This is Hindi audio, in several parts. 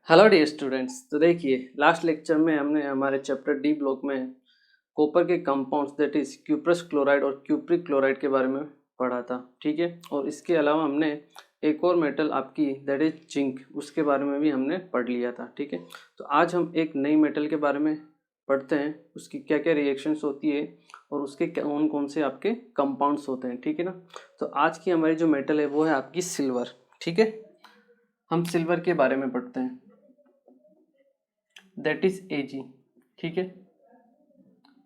Hello dear students. तो देखिए, लास्ट लेक्चर में हमने हमारे चैप्टर डी ब्लॉक में कॉपर के compounds that is cuprous chloride और क्यूप्रिक क्लोराइड के बारे में पढ़ा था। ठीक है, और इसके अलावा हमने एक और मेटल आपकी दैट इज जिंक, उसके बारे में भी हमने पढ़ लिया था। ठीक है, तो आज हम एक नई मेटल के बारे में पढ़ते हैं, उसकी क्या क्या रिएक्शंस होती है और उसके कौन कौन से आपके कंपाउंड्स होते हैं। ठीक है ना। तो आज की हमारी जो मेटल है वो है आपकी सिल्वर। ठीक है, हम सिल्वर के बारे में पढ़ते हैं, दैट इज Ag। ठीक है,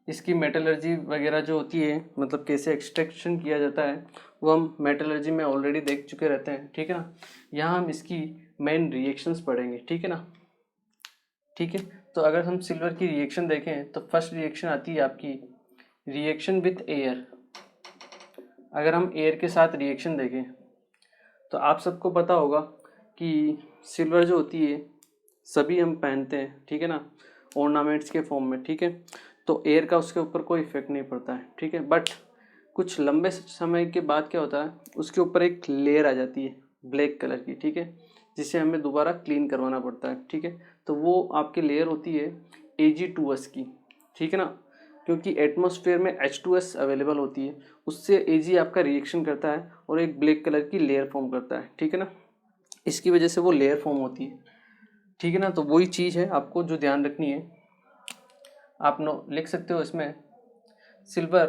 इसकी मेटलर्जी वगैरह जो होती है, मतलब कैसे एक्सट्रैक्शन किया जाता है, वो हम मेटलर्जी में ऑलरेडी देख चुके रहते हैं। ठीक है ना। यहाँ हम इसकी मेन रिएक्शंस पढ़ेंगे। ठीक है ना। ठीक है, तो अगर हम सिल्वर की रिएक्शन देखें तो फर्स्ट रिएक्शन आती है आपकी रिएक्शन विथ एयर। अगर हम एयर के साथ रिएक्शन देखें तो आप सबको पता होगा कि सिल्वर जो होती है सभी हम पहनते हैं। ठीक है ना, ऑर्नामेंट्स के फॉर्म में। ठीक है, तो एयर का उसके ऊपर कोई इफेक्ट नहीं पड़ता है। ठीक है, बट कुछ लंबे समय के बाद क्या होता है, उसके ऊपर एक लेयर आ जाती है ब्लैक कलर की। ठीक है, जिसे हमें दोबारा क्लीन करवाना पड़ता है। ठीक है, तो वो आपकी लेयर होती है Ag2S की। ठीक है ना, क्योंकि एटमॉस्फेयर में H2S अवेलेबल होती है, उससे Ag आपका रिएक्शन करता है और एक ब्लैक कलर की लेयर फॉर्म करता है। ठीक है ना, इसकी वजह से वो लेयर फॉर्म होती है। ठीक है ना, तो वही चीज़ है आपको जो ध्यान रखनी है। आप लिख सकते हो इसमें silver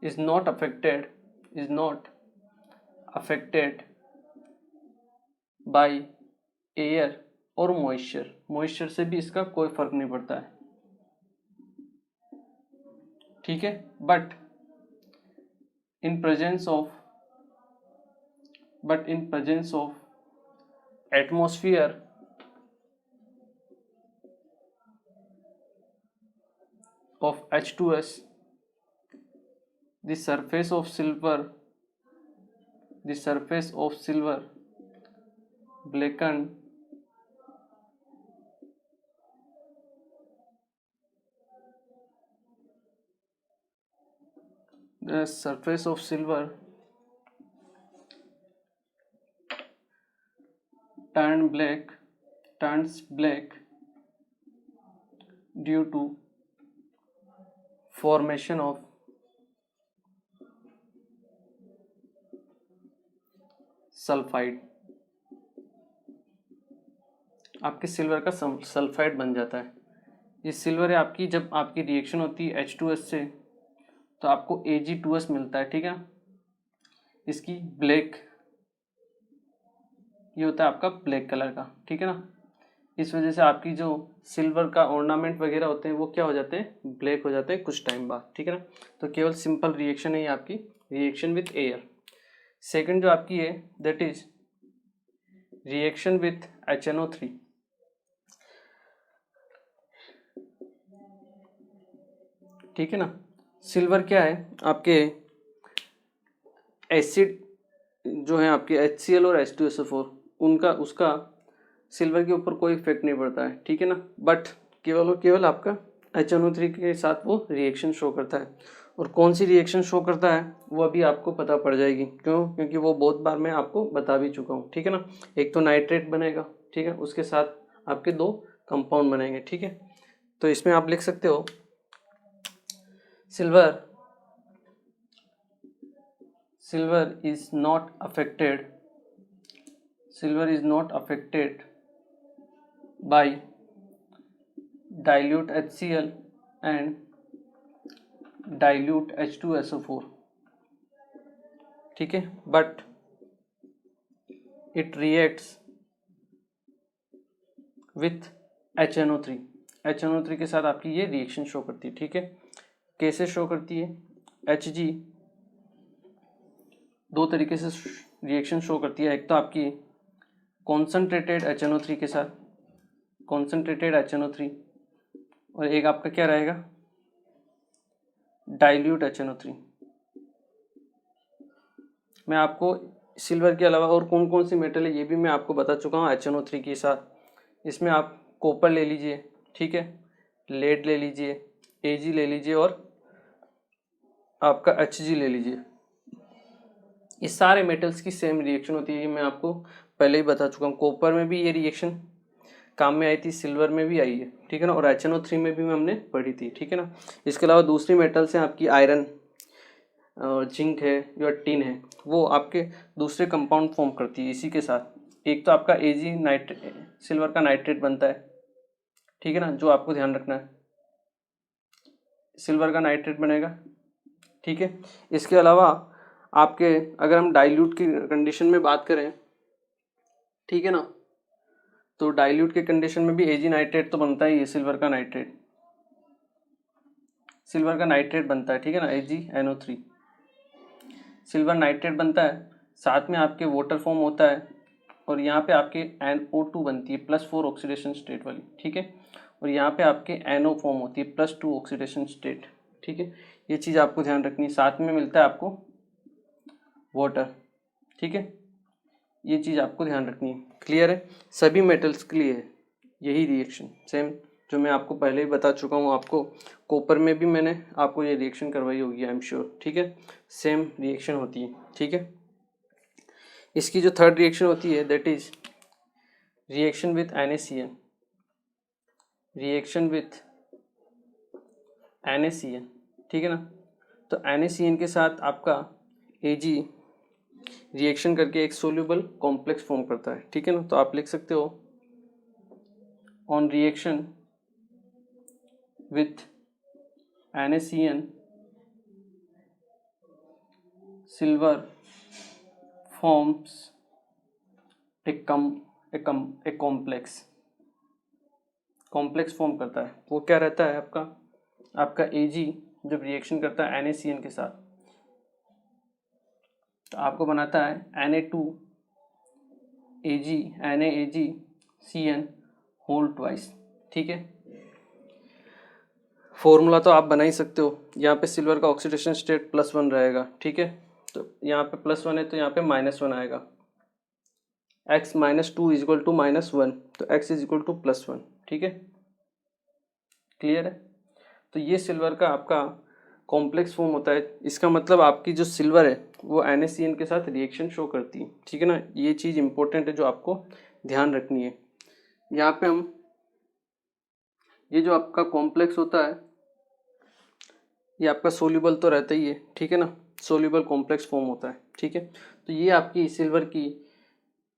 is not affected by air और मॉइस्चर से भी इसका कोई फर्क नहीं पड़ता है। ठीक है, but in presence of atmosphere of H2S, the surface of silver blackened the surface of silver turns black due to formation of sulphide. आपके सिल्वर का सल्फाइड बन जाता है। ये सिल्वर है आपकी, जब आपकी रिएक्शन होती है H2S से तो आपको Ag2S मिलता है। ठीक है, इसकी ब्लैक, ये होता है आपका ब्लैक कलर का। ठीक है ना, इस वजह से आपकी जो सिल्वर का ऑर्नामेंट वगैरह होते हैं वो क्या हो जाते हैं, ब्लैक हो जाते हैं कुछ टाइम बाद। ठीक है ना, तो केवल सिंपल रिएक्शन है ये आपकी रिएक्शन विथ एयर। सेकंड जो आपकी है that is reaction with HNO3। ठीक है ना, सिल्वर क्या है आपके एसिड जो है आपके HCl और H2SO4, उसका सिल्वर के ऊपर कोई इफेक्ट नहीं पड़ता है। ठीक है ना, बट केवल और केवल आपका HNO3 के साथ वो रिएक्शन शो करता है। और कौन सी रिएक्शन शो करता है वो अभी आपको पता पड़ जाएगी। क्यों? क्योंकि वो बहुत बार मैं आपको बता भी चुका हूँ। ठीक है ना, एक तो नाइट्रेट बनेगा, ठीक है, उसके साथ आपके दो कंपाउंड बनेंगे। ठीक है, तो इसमें आप लिख सकते हो silver is not affected by dilute HCl and dilute H2SO4। ठीक है, but it reacts with HNO3। HNO3 के साथ आपकी ये रिएक्शन शो करती है। ठीक है, कैसे शो करती है? Hg दो तरीके से रिएक्शन शो करती है। एक तो आपकी कॉन्सनट्रेटेड HNO3 के साथ, कॉन्सनट्रेटेड HNO3, और एक आपका क्या रहेगा, डाइल्यूट HNO3। मैं आपको सिल्वर के अलावा और कौन कौन सी मेटल है ये भी मैं आपको बता चुका हूँ HNO3 के साथ। इसमें आप कॉपर ले लीजिए, ठीक है, लेड ले लीजिए, Ag ले लीजिए और आपका Hg ले लीजिए। ये सारे मेटल्स की सेम रिएक्शन होती है, ये मैं आपको पहले ही बता चुका हूँ। कॉपर में भी ये रिएक्शन काम में आई थी, सिल्वर में भी आई है, ठीक है ना, और HNO3 में भी हमने पढ़ी थी, ठीक है ना। इसके अलावा दूसरी मेटल्स हैं आपकी आयरन, जिंक है या टिन है, वो आपके दूसरे कंपाउंड फॉर्म करती है इसी के साथ। एक तो आपका Ag नाइट्रेट, सिल्वर का नाइट्रेट बनता है, ठीक है ना, जो आपको ध्यान रखना है, सिल्वर का नाइट्रेट बनेगा, ठीक है। इसके अलावा आपके अगर हम डाइल्यूट की कंडीशन में बात करें, ठीक है ना, तो डाइल्यूट के कंडीशन में भी Ag नाइट्रेट तो बनता ही है, सिल्वर का नाइट्रेट, सिल्वर का नाइट्रेट बनता है, ठीक है ना, AgNO3 सिल्वर नाइट्रेट बनता है, साथ में आपके वाटर फॉर्म होता है, और यहाँ पे आपके NO2 बनती है +4 ऑक्सीडेशन स्टेट वाली, ठीक है, और यहाँ पे आपके NO फॉर्म होती है +2 ऑक्सीडेशन स्टेट, ठीक है। ये चीज़ आपको ध्यान रखनी है, साथ में मिलता है आपको वाटर, ठीक है, ये चीज़ आपको ध्यान रखनी है। क्लियर है, सभी मेटल्स के लिए है यही रिएक्शन सेम, जो मैं आपको पहले ही बता चुका हूँ। आपको कॉपर में भी मैंने आपको ये रिएक्शन करवाई होगी, आई एम श्योर, ठीक है, सेम रिएक्शन होती है, ठीक है। इसकी जो थर्ड रिएक्शन होती है that is reaction with NaCN, reaction with NaCN, ठीक है ना। तो NaCN के साथ आपका Ag रिएक्शन करके एक सोल्यूबल कॉम्प्लेक्स फॉर्म करता है, ठीक है ना। तो आप लिख सकते हो on reaction with NaCN silver forms a complex form करता है। वो क्या रहता है आपका Ag जब रिएक्शन करता है NaCN के साथ, तो आपको बनाता है NaAgCN होल ट्वाइस, ठीक है। फॉर्मूला तो आप बना ही सकते हो, यहाँ पे सिल्वर का ऑक्सीडेशन स्टेट +1 रहेगा, ठीक है, तो यहाँ पे +1 है तो यहाँ पे -1 आएगा, x -2 इज इक्वल टू -1, तो x इज इक्वल टू +1, ठीक है, क्लियर है। तो ये सिल्वर का आपका कॉम्प्लेक्स फॉर्म होता है, इसका मतलब आपकी जो सिल्वर है वो NaCN के साथ रिएक्शन शो करती है, ठीक है ना। ये चीज़ इंपॉर्टेंट है जो आपको ध्यान रखनी है। यहाँ पे हम ये जो आपका कॉम्प्लेक्स होता है ये आपका सोल्यूबल तो रहता ही है, ठीक है ना, सोल्यूबल कॉम्प्लेक्स फॉर्म होता है, ठीक है। तो ये आपकी सिल्वर की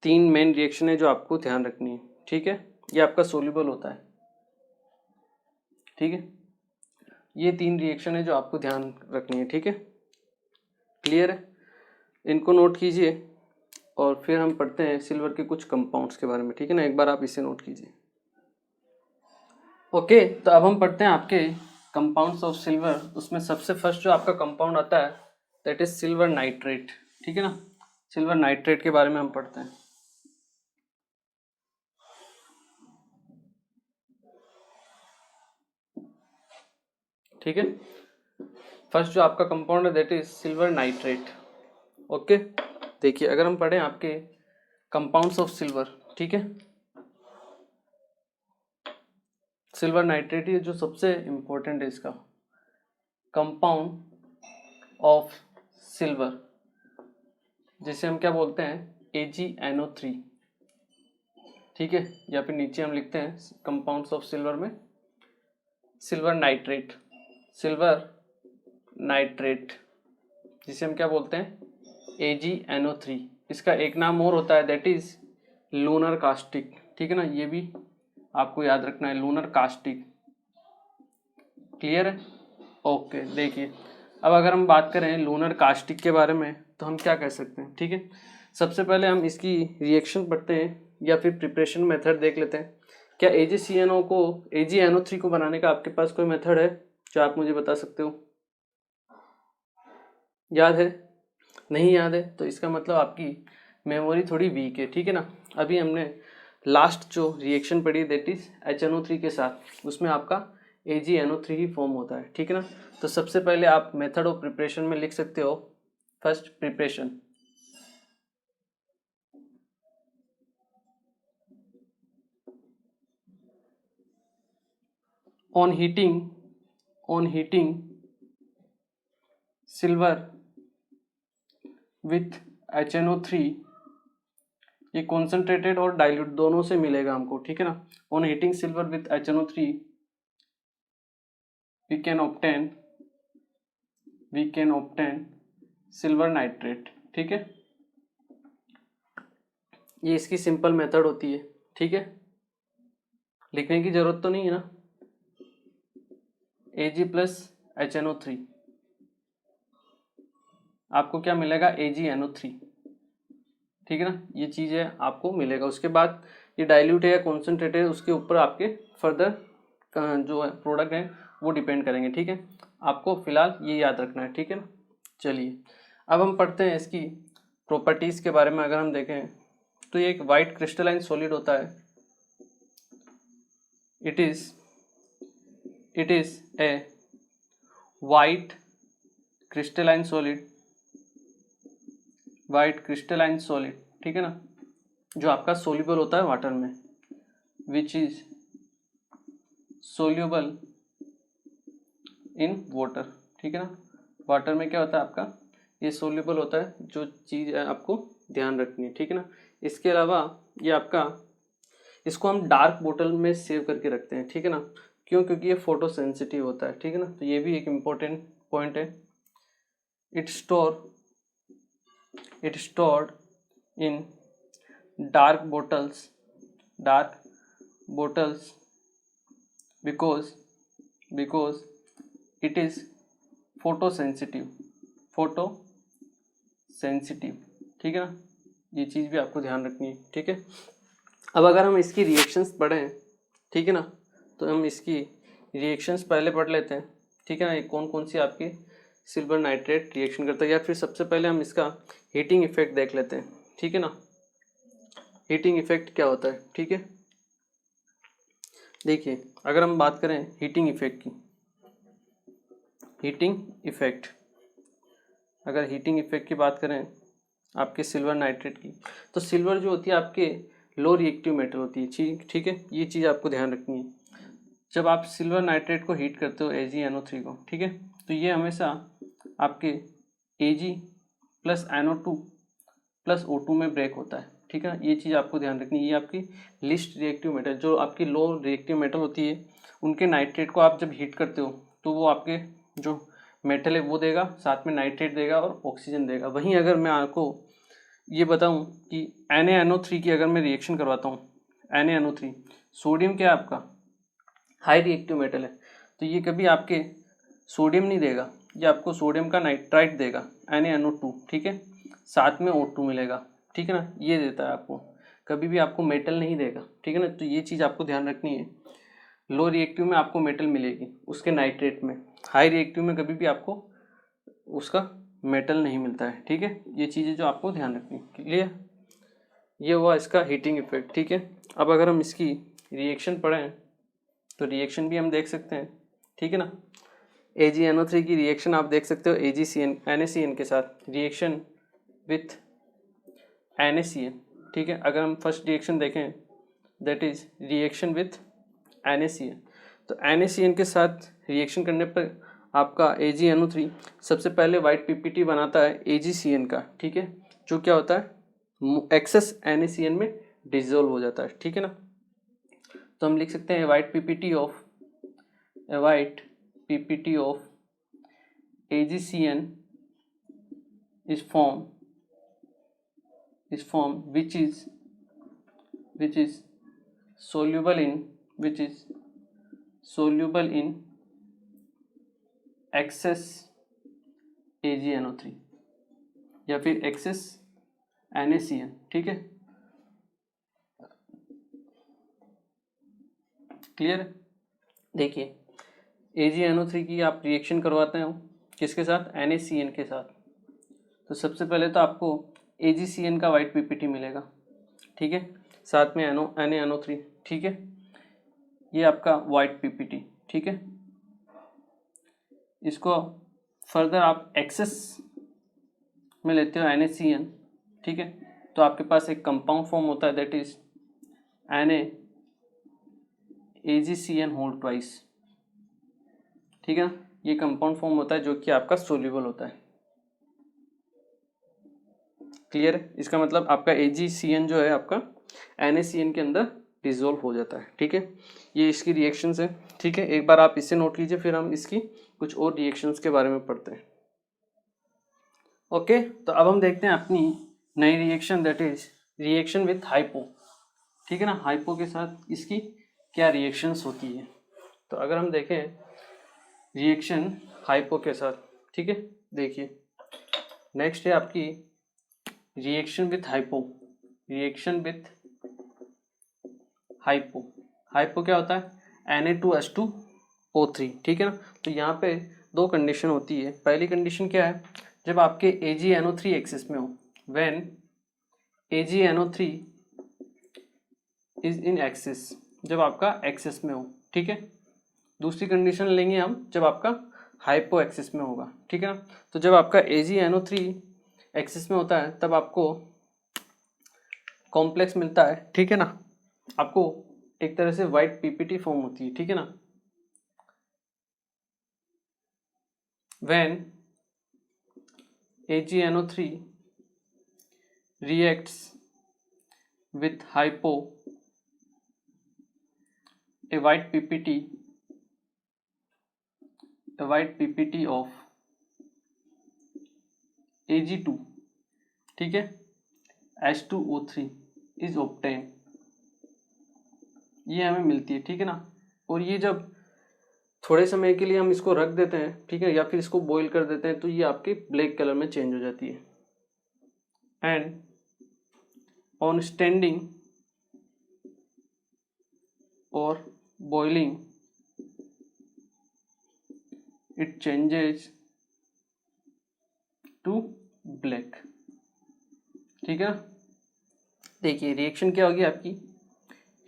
3 मेन रिएक्शन है जो आपको ध्यान रखनी है, ठीक है। ये आपका सोल्यूबल होता है, ठीक है, ये 3 रिएक्शन है जो आपको ध्यान रखनी है, ठीक है, क्लियर है। इनको नोट कीजिए और फिर हम पढ़ते हैं सिल्वर के कुछ कंपाउंड्स के बारे में, ठीक है ना, एक बार आप इसे नोट कीजिए। ओके, तो अब हम पढ़ते हैं आपके कंपाउंड्स ऑफ सिल्वर। उसमें सबसे फर्स्ट जो आपका कंपाउंड आता है दैट इज सिल्वर नाइट्रेट, ठीक है ना। सिल्वर नाइट्रेट के बारे में हम पढ़ते हैं। ठीक है, फर्स्ट जो आपका कंपाउंड है that is silver nitrate. Okay, देखिए अगर हम पढ़ें आपके कंपाउंड्स ऑफ सिल्वर, ठीक है, सिल्वर नाइट्रेट ये जो सबसे इंपॉर्टेंट है इसका कंपाउंड ऑफ सिल्वर, जिसे हम क्या बोलते हैं AgNO3, ठीक है, या फिर नीचे हम लिखते हैं कंपाउंड्स ऑफ सिल्वर में सिल्वर नाइट्रेट, सिल्वर नाइट्रेट जिसे हम क्या बोलते हैं AgNO3। इसका एक नाम और होता है दैट इज लूनर कास्टिक, ठीक है ना, ये भी आपको याद रखना है, लूनर कास्टिक, क्लियर है। ओके, देखिए अब अगर हम बात करें लूनर कास्टिक के बारे में तो हम क्या कह सकते हैं, ठीक है। सबसे पहले हम इसकी रिएक्शन पढ़ते हैं या फिर प्रिपरेशन मेथड देख लेते हैं। क्या AgNO3 को बनाने का आपके पास कोई मेथड है जो आप मुझे बता सकते हो? याद है? नहीं याद है तो इसका मतलब आपकी मेमोरी थोड़ी वीक है, ठीक है ना। अभी हमने लास्ट जो रिएक्शन पढ़ी दैट इज HNO3 के साथ, उसमें आपका AgNO3 ही फॉर्म होता है, ठीक है ना। तो सबसे पहले आप मेथड ऑफ प्रिपरेशन में लिख सकते हो first preparation, on heating silver with HNO3 ये कॉन्सेंट्रेटेड और डाइल्यूट दोनों से मिलेगा हमको, ठीक है ना। On heating silver with HNO3 we can obtain silver nitrate, ठीक है। ये इसकी सिंपल मेथड होती है, ठीक है। लिखने की जरूरत तो नहीं है ना। Ag प्लस HNO3 आपको क्या मिलेगा, AgNO3, ठीक है ना। ये चीज़ है आपको मिलेगा। उसके बाद ये डाइल्यूट है या कॉन्सेंट्रेट है, उसके ऊपर आपके फर्दर जो है प्रोडक्ट है वो डिपेंड करेंगे, ठीक है। आपको फिलहाल ये याद रखना है, ठीक है ना। चलिए अब हम पढ़ते हैं इसकी प्रॉपर्टीज़ के बारे में। अगर हम देखें तो ये एक वाइट क्रिस्टलाइन सॉलिड होता है। It is a white crystalline solid, ठीक है ना, जो आपका सोल्यूबल होता है वाटर में, which is soluble in water, ठीक है ना। वाटर में क्या होता है आपका, ये सोल्यूबल होता है। जो चीज़ है आपको ध्यान रखनी है, ठीक है ना। इसके अलावा ये आपका, इसको हम डार्क बोतल में सेव करके रखते हैं, ठीक है ना। क्यों, क्योंकि ये फोटो सेंसिटिव होता है, ठीक है ना। तो ये भी एक इम्पोर्टेंट पॉइंट है। It stored in dark bottles because it is photo sensitive, ठीक है ना। ये चीज़ भी आपको ध्यान रखनी है, ठीक है। अब अगर हम इसकी रिएक्शंस पढ़ें, ठीक है ना, तो हम इसकी रिएक्शंस पहले पढ़ लेते हैं, ठीक है ना। ये कौन कौन सी आपकी सिल्वर नाइट्रेट रिएक्शन करता है, या फिर सबसे पहले हम इसका हीटिंग इफेक्ट देख लेते हैं, ठीक है ना। हीटिंग इफेक्ट क्या होता है, ठीक है। देखिए अगर हम बात करें हीटिंग इफेक्ट की, अगर हीटिंग इफेक्ट की बात करें आपके सिल्वर नाइट्रेट की, तो सिल्वर जो होती है आपके लो रिएक्टिव मेटल होती है, ठीक है। ये चीज़ आपको ध्यान रखनी है। जब आप सिल्वर नाइट्रेट को हीट करते हो AgNO3 को, ठीक है, तो ये हमेशा आपके Ag plus NO2 plus O2 में ब्रेक होता है, ठीक है। ये चीज़ आपको ध्यान रखनी है। ये आपकी लिस्ट रिएक्टिव मेटल, जो आपकी लो रिएक्टिव मेटल होती है, उनके नाइट्रेट को आप जब हीट करते हो तो वो आपके जो मेटल है वो देगा, साथ में नाइट्रेट देगा और ऑक्सीजन देगा। वहीं अगर मैं आपको ये बताऊं कि NaNO3 की अगर मैं रिएक्शन करवाता हूँ, NaNO3 सोडियम क्या है आपका हाई रिएक्टिव मेटल है, तो ये कभी आपके सोडियम नहीं देगा, ये आपको सोडियम का नाइट्राइट देगा NaNO2, ठीक है, साथ में O2 मिलेगा, ठीक है ना। ये देता है आपको, कभी भी आपको मेटल नहीं देगा, ठीक है ना। तो ये चीज़ आपको ध्यान रखनी है। लो रिएक्टिव में आपको मेटल मिलेगी उसके नाइट्रेट में, हाई रिएक्टिव में कभी भी आपको उसका मेटल नहीं मिलता है, ठीक है। ये चीज़ें जो आपको ध्यान रखनी है, क्लियर। ये हुआ इसका हीटिंग इफेक्ट, ठीक है। अब अगर हम इसकी रिएक्शन पढ़ें तो रिएक्शन भी हम देख सकते हैं, ठीक है ना। AgNO3 की रिएक्शन आप देख सकते हो NaCN के साथ, रिएक्शन विथ NaCN, ठीक है। अगर हम फर्स्ट रिएक्शन देखें, that is reaction with NaCN, तो NaCN के साथ रिएक्शन करने पर आपका AgNO3 सबसे पहले वाइट PPT बनाता है AgCN का, ठीक है, जो क्या होता है एक्सेस NaCN में डिसॉल्व हो जाता है, ठीक है ना। तो हम लिख सकते हैं white PPT of AgCN is formed which is soluble in excess AgNO3 या फिर excess NaCN, ठीक है, क्लियर। देखिए AgNO3 की आप रिएक्शन करवाते हो किसके साथ, NaCN के साथ, तो सबसे पहले तो आपको AgCN का वाइट PPT मिलेगा, ठीक है, साथ में NaNO3, ठीक है, ये आपका वाइट PPT, ठीक है। इसको फर्दर आप एक्सेस में लेते हो NaCN, ठीक है, तो आपके पास एक कंपाउंड फॉर्म होता है, that is NaAgCN whole twice, ठीक है। ये कंपाउंड फॉर्म होता है जो कि आपका सोल्यूबल होता है, क्लियर है? इसका मतलब आपका AgCN जो है आपका NaCN के अंदर डिजोल्व हो जाता है। ठीक है, ये इसकी रिएक्शंस है। ठीक है, एक बार आप इसे नोट कीजिए, फिर हम इसकी कुछ और रिएक्शंस के बारे में पढ़ते हैं। ओके, तो अब हम देखते हैं अपनी नई reaction, that is reaction with hypo. ठीक है ना, हाइपो के साथ इसकी क्या रिएक्शंस होती है। तो अगर हम देखें रिएक्शन हाइपो के साथ, ठीक है, देखिए नेक्स्ट है आपकी reaction with hypo. Reaction with hypo, hypo क्या होता है Na2H2O3। ठीक है ना, तो यहाँ पे दो कंडीशन होती है। पहली कंडीशन क्या है, जब आपके AgNO3 एक्सिस में हो, when AgNO3 is in axis, जब आपका एक्सिस में हो। ठीक है, दूसरी कंडीशन लेंगे हम जब आपका हाइपो एक्सिस में होगा। ठीक है ना, तो जब आपका AgNO3 एक्सिस में होता है तब आपको कॉम्प्लेक्स मिलता है। ठीक है ना, आपको एक तरह से वाइट PPT फॉर्म होती है। ठीक है ना, when AgNO3 reacts with hypo, a white PPT of Ag2, ठीक है, H2O3 is obtained, ये हमें मिलती है। ठीक है ना, और ये जब थोड़े समय के लिए हम इसको रख देते हैं, ठीक है, या फिर इसको बॉईल कर देते हैं, तो ये आपके ब्लैक कलर में चेंज हो जाती है। एंड ऑन स्टैंडिंग और boiling it changes to black. ठीक है, देखिए रिएक्शन क्या होगी आपकी,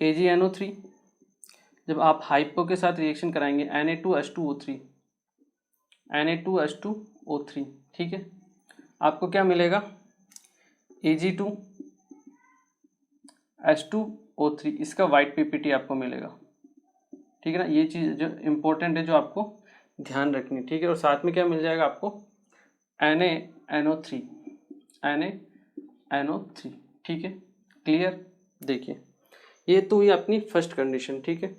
AgNO3 जब आप हाइपो के साथ रिएक्शन कराएंगे Na2H2O3, Na2H2O3, ठीक है, आपको क्या मिलेगा, Ag2H2O3, इसका वाइट PPT आपको मिलेगा। ठीक है ना, ये चीज़ जो इम्पोर्टेंट है, जो आपको ध्यान रखनी है। ठीक है, और साथ में क्या मिल जाएगा आपको, NaNO3, NaNO3। ठीक है, क्लियर। देखिए ये तो हुई अपनी फर्स्ट कंडीशन। ठीक है,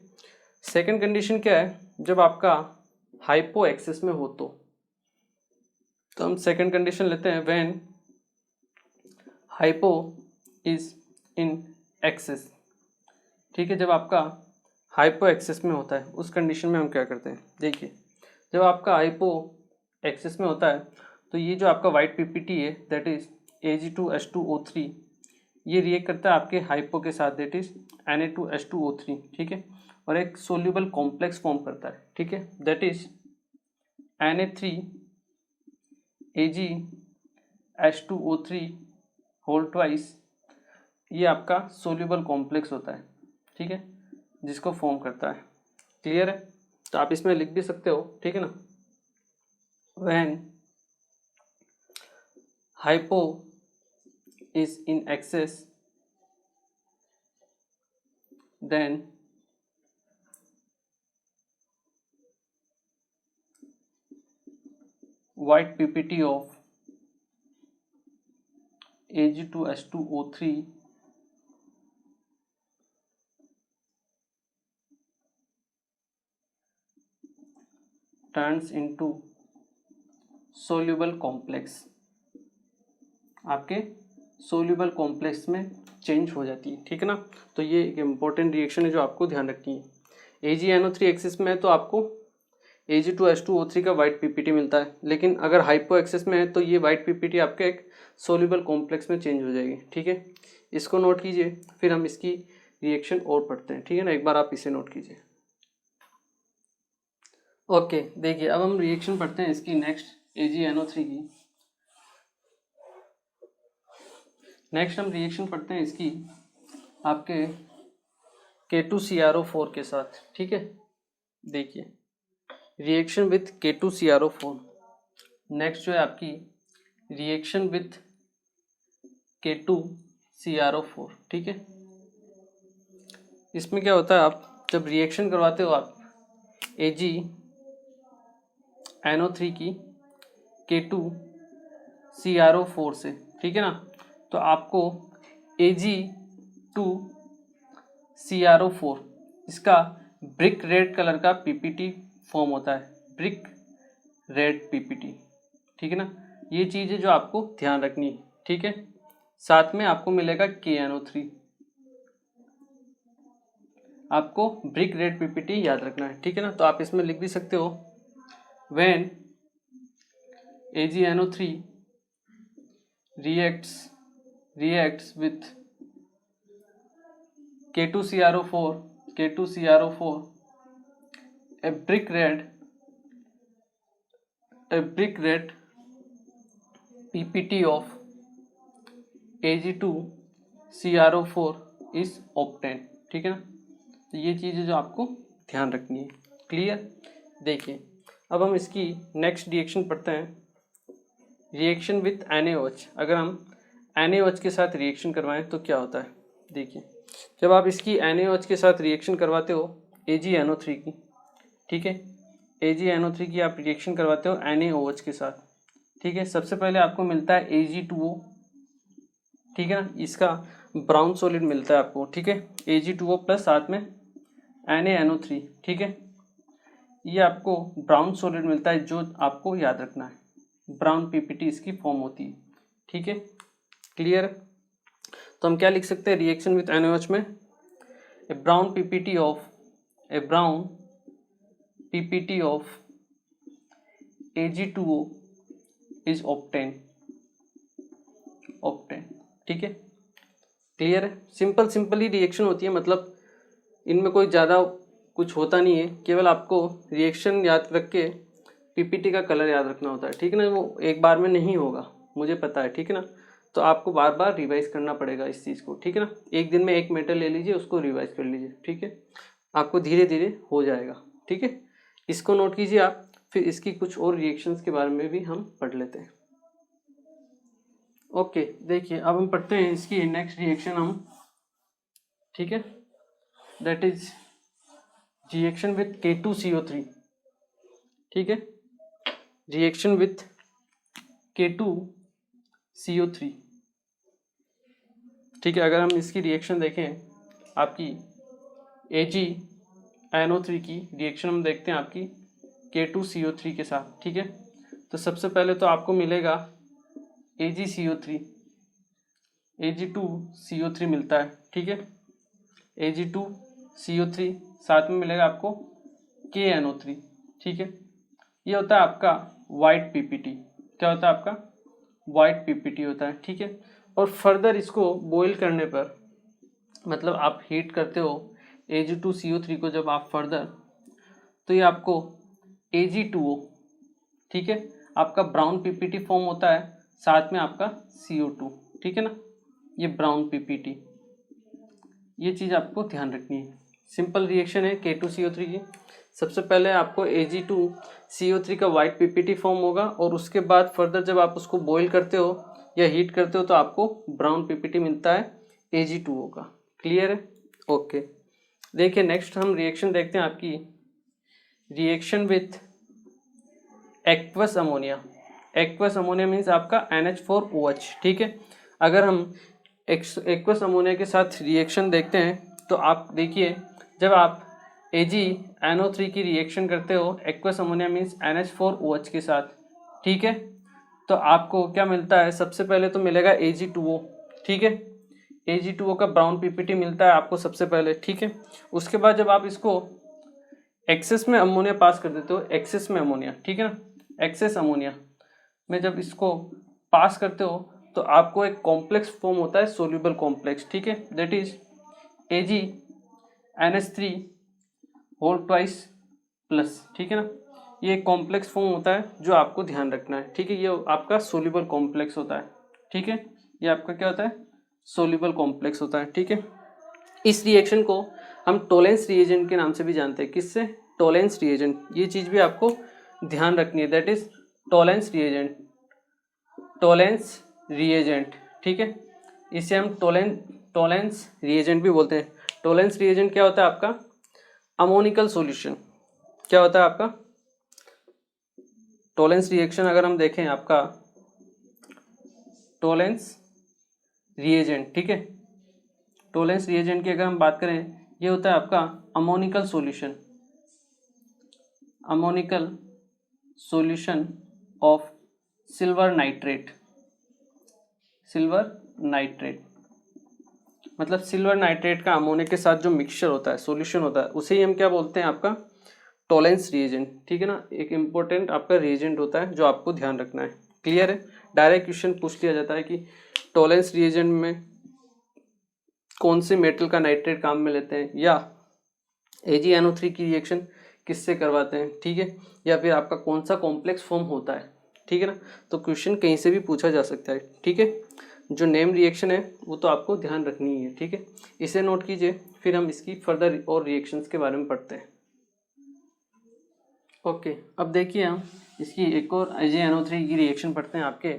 सेकंड कंडीशन क्या है, जब आपका हाइपो एक्सिस में हो तो हम सेकंड कंडीशन लेते हैं, when hypo is in axis. ठीक है, जब आपका हाइपो एक्सिस में होता है उस कंडीशन में हम क्या करते हैं, देखिए जब आपका हाइपो एक्सिस में होता है तो ये जो आपका वाइट PPT है, दैट इज Ag2H2O3, ये रिएक्ट करता है आपके हाइपो के साथ, दैट इज Na2H2O3। ठीक है, और एक सोल्यूबल कॉम्प्लेक्स फॉर्म करता है। ठीक है, that is Na3Ag H2O3 whole twice, ये आपका सोल्यूबल कॉम्प्लेक्स होता है। ठीक है, जिसको फॉर्म करता है। क्लियर है, तो आप इसमें लिख भी सकते हो। ठीक है ना, when hypo is in excess then white PPT of Ag2H2O3 turns into soluble complex, आपके सोल्यूबल कॉम्प्लेक्स में चेंज हो जाती है। ठीक है ना, तो ये एक इम्पॉर्टेंट रिएक्शन है जो आपको ध्यान रखनी है। AgNO3 एक्सिस में है तो आपको Ag2H2O3 का वाइट PPT मिलता है, लेकिन अगर हाइपो एक्सिस में है तो ये वाइट PPT आपके एक सोल्यूबल कॉम्प्लेक्स में चेंज हो जाएगी। ठीक है, इसको नोट कीजिए, फिर हम इसकी रिएक्शन और पढ़ते हैं। ठीक है ना, एक बार आप इसे नोट कीजिए। ओके, देखिए अब हम रिएक्शन पढ़ते हैं इसकी नेक्स्ट AgNO3 की। नेक्स्ट हम रिएक्शन पढ़ते हैं इसकी आपके K2CrO4 के साथ। ठीक है, देखिए रिएक्शन विथ K2CrO4। नेक्स्ट जो है आपकी रिएक्शन विथ K2CrO4। ठीक है, इसमें क्या होता है, आप जब रिएक्शन करवाते हो आप AgNO3 की K2CrO4 से, ठीक है ना, तो आपको Ag2CrO4 इसका ब्रिक रेड कलर का पीपीटी फॉर्म होता है, ब्रिक रेड पीपीटी, ठीक है ना। ये चीज़ है जो आपको ध्यान रखनी है, ठीक है। साथ में आपको मिलेगा KNO3, आपको ब्रिक रेड पीपीटी याद रखना है, ठीक है ना। तो आप इसमें लिख भी सकते हो when AgNO3 reacts with K2CrO4 a brick red PPT of Ag2CrO4 is obtained, ठीक है ना। तो ये चीज़ें जो आपको ध्यान रखनी है, क्लियर। देखिए अब हम इसकी नेक्स्ट रिएक्शन पढ़ते हैं, रिएक्शन विथ NaOH। अगर हम NaOH के साथ रिएक्शन करवाएं तो क्या होता है। देखिए जब आप इसकी NaOH के साथ रिएक्शन करवाते हो AgNO3 की, ठीक है, AgNO3 की आप रिएक्शन करवाते हो NaOH के साथ, ठीक है। सबसे पहले आपको मिलता है Ag2O, ठीक है ना, इसका ब्राउन सॉलिड मिलता है आपको, ठीक है, Ag2O प्लस साथ में NaNO3, ठीक है। ये आपको ब्राउन सॉलिड मिलता है जो आपको याद रखना है, ब्राउन पीपीटी इसकी फॉर्म होती है, ठीक है, क्लियर। तो हम क्या लिख सकते हैं रिएक्शन विथ NaOH में, a brown PPT of Ag2O is obtain, ठीक है, क्लियर है। सिंपल ही रिएक्शन होती है, मतलब इनमें कोई ज़्यादा कुछ होता नहीं है, केवल आपको रिएक्शन याद रख के पीपीटी का कलर याद रखना होता है, ठीक है ना। वो एक बार में नहीं होगा, मुझे पता है, ठीक है ना। तो आपको बार बार रिवाइज करना पड़ेगा इस चीज़ को, ठीक है ना। एक दिन में एक मेटल ले लीजिए, उसको रिवाइज कर लीजिए, ठीक है, आपको धीरे धीरे हो जाएगा, ठीक है। इसको नोट कीजिए आप, फिर इसकी कुछ और रिएक्शंस के बारे में भी हम पढ़ लेते हैं। ओके देखिए अब हम पढ़ते हैं इसकी नेक्स्ट रिएक्शन हम, ठीक है, that is reaction with K2CO3, ठीक है, रिएक्शन विथ K2CO3, ठीक है। अगर हम इसकी रिएक्शन देखें आपकी AgNO3 की रिएक्शन हम देखते हैं आपकी K2CO3 के साथ, ठीक है। तो सबसे पहले तो आपको मिलेगा Ag2CO3 मिलता है, ठीक है, Ag2CO3 साथ में मिलेगा आपको KNO3, ठीक है। ये होता है आपका वाइट पीपीटी, क्या होता है आपका वाइट पीपीटी होता है, ठीक है। और फर्दर इसको बॉईल करने पर, मतलब आप हीट करते हो Ag2CO3 को जब आप फर्दर, तो ये आपको Ag2O, ठीक है, आपका ब्राउन पीपीटी फॉर्म होता है, साथ में आपका CO2, ठीक है ना, ये ब्राउन पीपीटी, ये चीज़ आपको ध्यान रखनी है। सिंपल रिएक्शन है K2CO3 की। सबसे पहले आपको Ag2CO3 का वाइट पीपीटी फॉर्म होगा, और उसके बाद फर्दर जब आप उसको बॉईल करते हो या हीट करते हो तो आपको ब्राउन पीपीटी मिलता है Ag2O का, क्लियर है। ओके देखिए नेक्स्ट हम रिएक्शन देखते हैं आपकी reaction with aqueous ammonia. Aqueous ammonia means आपका NH4OH, ठीक है। अगर हम एक्वस अमोनिया के साथ रिएक्शन देखते हैं तो आप देखिए जब आप AgNO3 की रिएक्शन करते हो एक्वस अमोनिया मीन्स NH4OH के साथ, ठीक है, तो आपको क्या मिलता है, सबसे पहले तो मिलेगा Ag2O, ठीक है, Ag2O का ब्राउन पीपीटी मिलता है आपको सबसे पहले, ठीक है। उसके बाद जब आप इसको एक्सेस में अमोनिया पास कर देते हो, एक्सेस में अमोनिया, ठीक है ना, एक्सेस अमोनिया में जब इसको पास करते हो तो आपको एक कॉम्प्लेक्स फॉर्म होता है, सोल्यूबल कॉम्प्लेक्स, ठीक है, that is AgNH3 whole twice plus, ठीक है ना। ये एक कॉम्प्लेक्स फॉर्म होता है जो आपको ध्यान रखना है, ठीक है, ये आपका सोल्यूबल कॉम्प्लेक्स होता है, ठीक है, ये आपका क्या होता है, सोल्यूबल कॉम्प्लेक्स होता है, ठीक है। इस रिएक्शन को हम टोलेंस रिएजेंट के नाम से भी जानते हैं, किससे, टोलेंस रिएजेंट, ये चीज़ भी आपको ध्यान रखनी है, that is Tollens reagent, Tollens reagent, ठीक है, इसे हम टोलेंस रिएजेंट भी बोलते हैं। टोलेंस रिएजेंट क्या होता है आपका, अमोनिकल सॉल्यूशन, क्या होता है आपका टोलेंस रिएक्शन। अगर हम देखें आपका टोलेंस रिएजेंट, ठीक है। टोलेंस रिएजेंट की अगर हम बात करें, ये होता है आपका ammoniacal solution, ammoniacal solution of silver nitrate, silver nitrate मतलब सिल्वर नाइट्रेट का अमोनिया के साथ जो मिक्सचर होता है, सॉल्यूशन होता है, उसे ही हम क्या बोलते हैं, आपका टोलेंस रिएजेंट, ठीक है ना। एक इंपॉर्टेंट आपका रिएजेंट होता है जो आपको ध्यान रखना है। क्लियर है। डायरेक्ट क्वेश्चन पूछ लिया जाता है कि टोलेंस रिएजेंट में कौन से मेटल का नाइट्रेट काम में लेते हैं, या AgNO3 की रिएक्शन किससे करवाते हैं, ठीक है, या फिर आपका कौन सा कॉम्प्लेक्स फॉर्म होता है, ठीक है ना। तो क्वेश्चन कहीं से भी पूछा जा सकता है, ठीक है। जो नेम रिएक्शन है वो तो आपको ध्यान रखनी ही है, ठीक है, इसे नोट कीजिए। फिर हम इसकी फर्दर और रिएक्शंस के बारे में पढ़ते हैं। ओके, अब देखिए हम इसकी एक और AgNO3 की रिएक्शन पढ़ते हैं आपके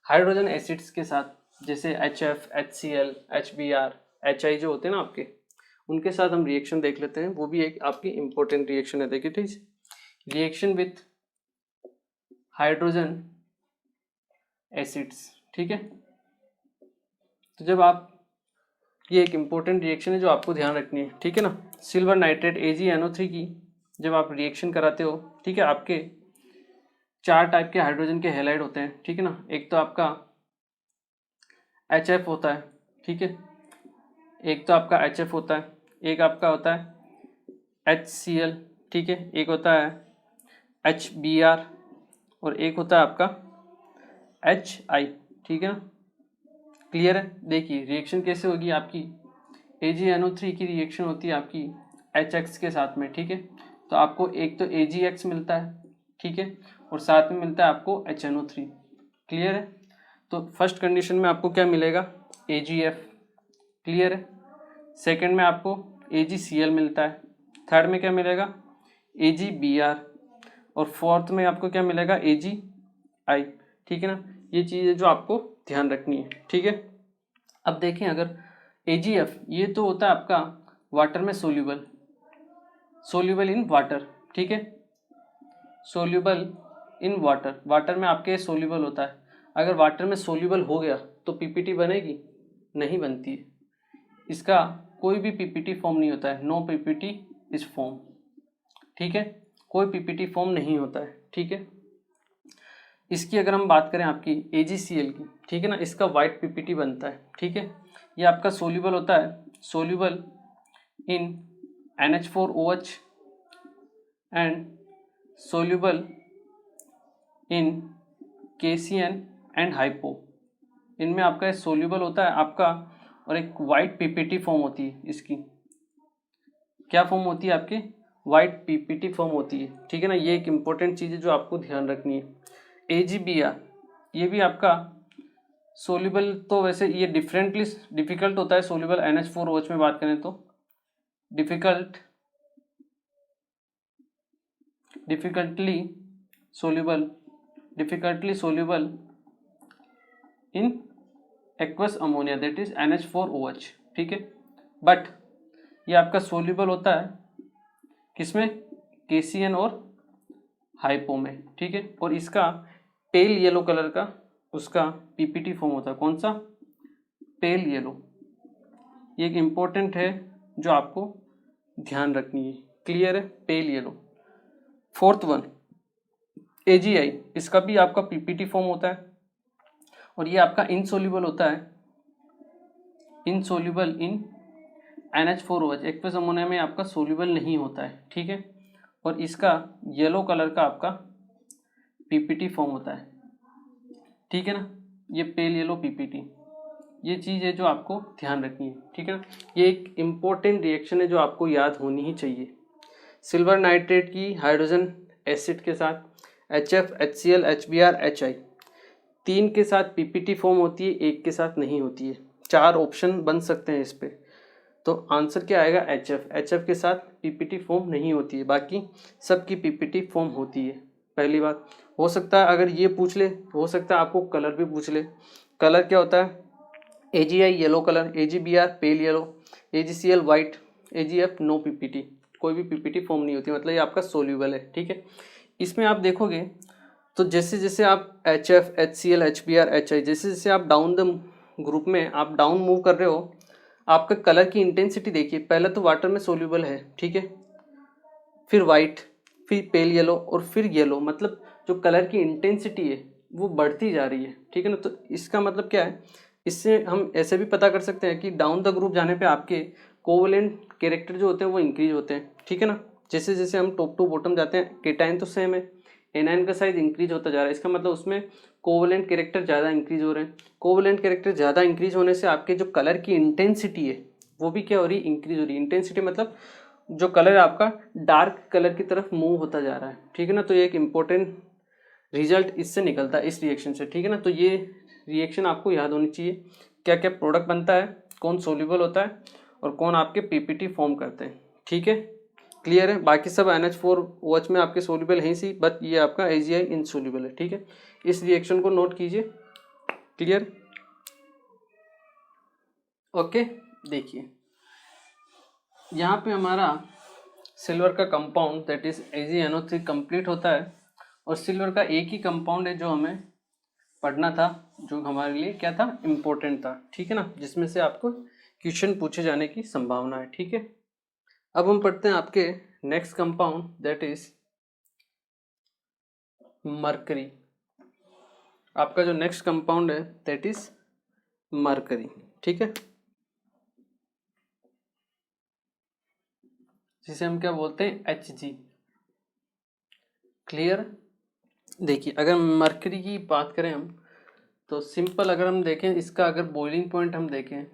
हाइड्रोजन एसिड्स के साथ, जैसे HF, HCl, HBr, HI जो होते हैं ना आपके, उनके साथ हम रिएक्शन देख लेते हैं। वो भी एक आपकी इंपॉर्टेंट रिएक्शन है। देखिए, ठीक, रिएक्शन विथ हाइड्रोजन एसिड्स, ठीक है। तो जब आप, ये एक इंपॉर्टेंट रिएक्शन है जो आपको ध्यान रखनी है, ठीक है ना। सिल्वर नाइट्रेट AgNO3 की जब आप रिएक्शन कराते हो, ठीक है, आपके 4 टाइप के हाइड्रोजन के हैलाइड होते हैं, ठीक है ना। एक तो आपका HF होता है, ठीक है, एक तो आपका HF होता है, एक आपका होता है HCl, ठीक है, एक होता है HBr और एक होता है आपका HI, ठीक है ना। क्लियर है। देखिए रिएक्शन कैसे होगी आपकी, AgNO3 की रिएक्शन होती है आपकी HX के साथ में, ठीक है। तो आपको एक तो AgX मिलता है, ठीक है, और साथ में मिलता है आपको HNO3। क्लियर है। तो फर्स्ट कंडीशन में आपको क्या मिलेगा, AgF। क्लियर है। सेकंड में आपको AgCl मिलता है, थर्ड में क्या मिलेगा, AgBr, और फोर्थ में आपको क्या मिलेगा, AgI, ठीक है ना। ये चीज़ें जो आपको ध्यान रखनी है, ठीक है। अब देखें अगर AgF, ये तो होता है आपका वाटर में सोल्यूबल, सोल्यूबल इन वाटर, ठीक है, सोल्यूबल इन वाटर, वाटर में आपके सोल्यूबल होता है। अगर वाटर में सोल्यूबल हो गया तो PPT बनेगी, नहीं बनती है। इसका कोई भी PPT फॉर्म नहीं होता है, नो PPT इज फॉर्म, ठीक है, कोई PPT फॉर्म नहीं होता है, ठीक है। इसकी अगर हम बात करें आपकी AgCl की, ठीक है ना, इसका वाइट PPT बनता है, ठीक है। ये आपका सोल्यूबल होता है, soluble in NH4OH and soluble in KCN and hypo. इनमें आपका सोल्यूबल होता है आपका, और एक वाइट PPT फॉर्म होती है इसकी। क्या फॉर्म होती है आपकी, वाइट PPT फॉर्म होती है, ठीक है ना। ये एक इंपॉर्टेंट चीज़ है जो आपको ध्यान रखनी है। AgBr, ये भी आपका सोल्यूबल, तो वैसे ये डिफिकल्ट होता है सोल्यूबल NH4OH में बात करें तो, difficultly soluble in aqueous ammonia, that is NH4OH, ठीक है। बट ये आपका सोल्यूबल होता है किसमें, KCN और हाइपो में, ठीक है। और इसका पेल येलो कलर का उसका PPT फॉर्म होता है, कौन सा, पेल येलो। ये एक इम्पोर्टेंट है जो आपको ध्यान रखनी है। क्लियर है, pale yellow. Fourth one AgI, इसका भी आपका PPT फॉर्म होता है, और ये आपका इनसोल्यूबल होता है, insoluble in NH4OH, aqueous ammonia में आपका सोल्यूबल नहीं होता है, ठीक है। और इसका येलो कलर का आपका PPT फॉर्म होता है, ठीक है ना। ये पेल येलो PPT, ये चीज़ है जो आपको ध्यान रखनी है, ठीक है ना। ये एक इम्पोर्टेंट रिएक्शन है जो आपको याद होनी ही चाहिए। सिल्वर नाइट्रेट की हाइड्रोजन एसिड के साथ HF, HCl, HBr, HI, 3 के साथ PPT फॉर्म होती है, एक के साथ नहीं होती है। 4 ऑप्शन बन सकते हैं इस पे, तो आंसर क्या आएगा, HF के साथ PPT फॉर्म नहीं होती है, बाकी सबकी PPT फॉर्म होती है। पहली बात, हो सकता है अगर ये पूछ ले, हो सकता है आपको कलर भी पूछ ले। कलर क्या होता है, AgI yellow colour, AgBr pale yellow, AgCl white, AgF no PPT, कोई भी PPT फॉर्म नहीं होती, मतलब ये आपका सोल्यूबल है, ठीक है। इसमें आप देखोगे तो जैसे जैसे आप HF, HCl, HBr, HI, जैसे जैसे आप डाउन द ग्रुप में आप डाउन मूव कर रहे हो, आपका कलर की इंटेंसिटी देखिए, पहले तो वाटर में सोल्यूबल है, ठीक है, फिर वाइट, फिर पेल येलो और फिर येलो, मतलब जो कलर की इंटेंसिटी है वो बढ़ती जा रही है, ठीक है ना। तो इसका मतलब क्या है, इससे हम ऐसे भी पता कर सकते हैं कि डाउन द ग्रुप जाने पे आपके कोवलेंट कैरेक्टर जो होते हैं वो इंक्रीज होते हैं, ठीक है ना। जैसे जैसे हम टॉप टू बॉटम जाते हैं, केटाइन तो सेम है, एनायन का साइज इंक्रीज होता जा रहा है, इसका मतलब उसमें कोवलेंट कैरेक्टर ज़्यादा इंक्रीज हो रहे हैं। कोवलेंट कैरेक्टर ज़्यादा इंक्रीज होने से आपके जो कलर की इंटेंसिटी है वो भी क्या हो रही है, इंक्रीज हो रही है। इंटेंसिटी मतलब जो कलर आपका डार्क कलर की तरफ मूव होता जा रहा है, ठीक है ना। तो ये एक इम्पोर्टेंट रिजल्ट इससे निकलता है, इस रिएक्शन से, ठीक है ना। तो ये रिएक्शन आपको याद होनी चाहिए, क्या क्या प्रोडक्ट बनता है, कौन सोल्यूबल होता है और कौन आपके पीपीटी फॉर्म करते हैं, ठीक है, क्लियर है। बाकी सब NH4OH में आपके सोल्यूबल है ही, बट ये आपका AgI इनसोल्यूबल है, ठीक है। इस रिएक्शन को नोट कीजिए, क्लियर, ओके। देखिए यहाँ पे हमारा सिल्वर का compound that is AgNO3 complete होता है, और सिल्वर का एक ही कंपाउंड है जो हमें पढ़ना था, जो हमारे लिए क्या था, इम्पोर्टेंट था, ठीक है ना, जिसमें से आपको क्वेश्चन पूछे जाने की संभावना है, ठीक है। अब हम पढ़ते हैं आपके next compound that is mercury. आपका जो नेक्स्ट कंपाउंड है दैट इज मरकरी, ठीक है, जिसे हम क्या बोलते हैं, Hg, क्लियर। देखिए अगर मरकरी की बात करें हम, तो सिंपल अगर हम देखें इसका, अगर बॉइलिंग पॉइंट हम देखें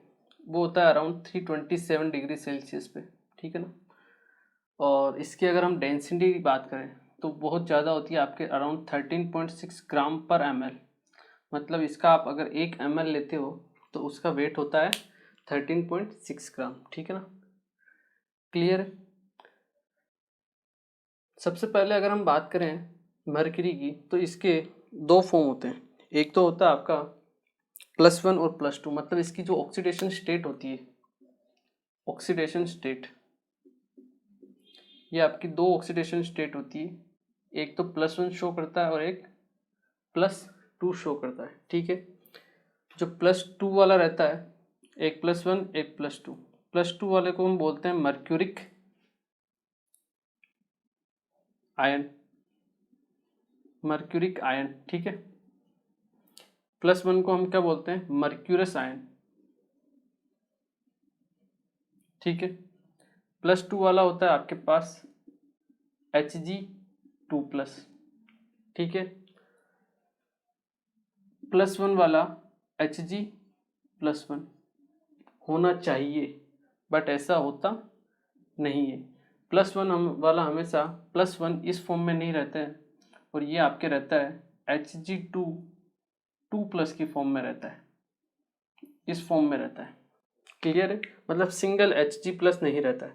वो होता है अराउंड 327 डिग्री सेल्सियस पे, ठीक है ना। और इसकी अगर हम डेंसिटी की बात करें तो बहुत ज़्यादा होती है, आपके अराउंड 13.6 ग्राम पर ml, मतलब इसका आप अगर 1 ml लेते हो तो उसका वेट होता है 13.6 ग्राम, ठीक है ना, क्लियर। सबसे पहले अगर हम बात करें मरकरी की, तो इसके दो फॉर्म होते हैं, एक तो होता है आपका +1 और +2, मतलब इसकी जो ऑक्सीडेशन स्टेट होती है, ऑक्सीडेशन स्टेट, ये आपकी दो ऑक्सीडेशन स्टेट होती है, एक तो +1 शो करता है और एक +2 शो करता है, ठीक है। जो +2 वाला रहता है, एक +1 एक +2, +2 वाले को हम बोलते हैं मर्क्यूरिक आयन, मर्क्यूरिक आयन, ठीक है। +1 को हम क्या बोलते हैं, मर्क्यूरस आयन, ठीक है। +2 वाला होता है आपके पास Hg2+, ठीक है। +1 वाला Hg+1 होना चाहिए, बट ऐसा होता नहीं है। +1 वाला हमेशा +1 इस फॉर्म में नहीं रहता है, और ये आपके रहता है Hg2+ की फॉर्म में रहता है, इस फॉर्म में रहता है, क्लियर है। मतलब सिंगल Hg+ नहीं रहता है,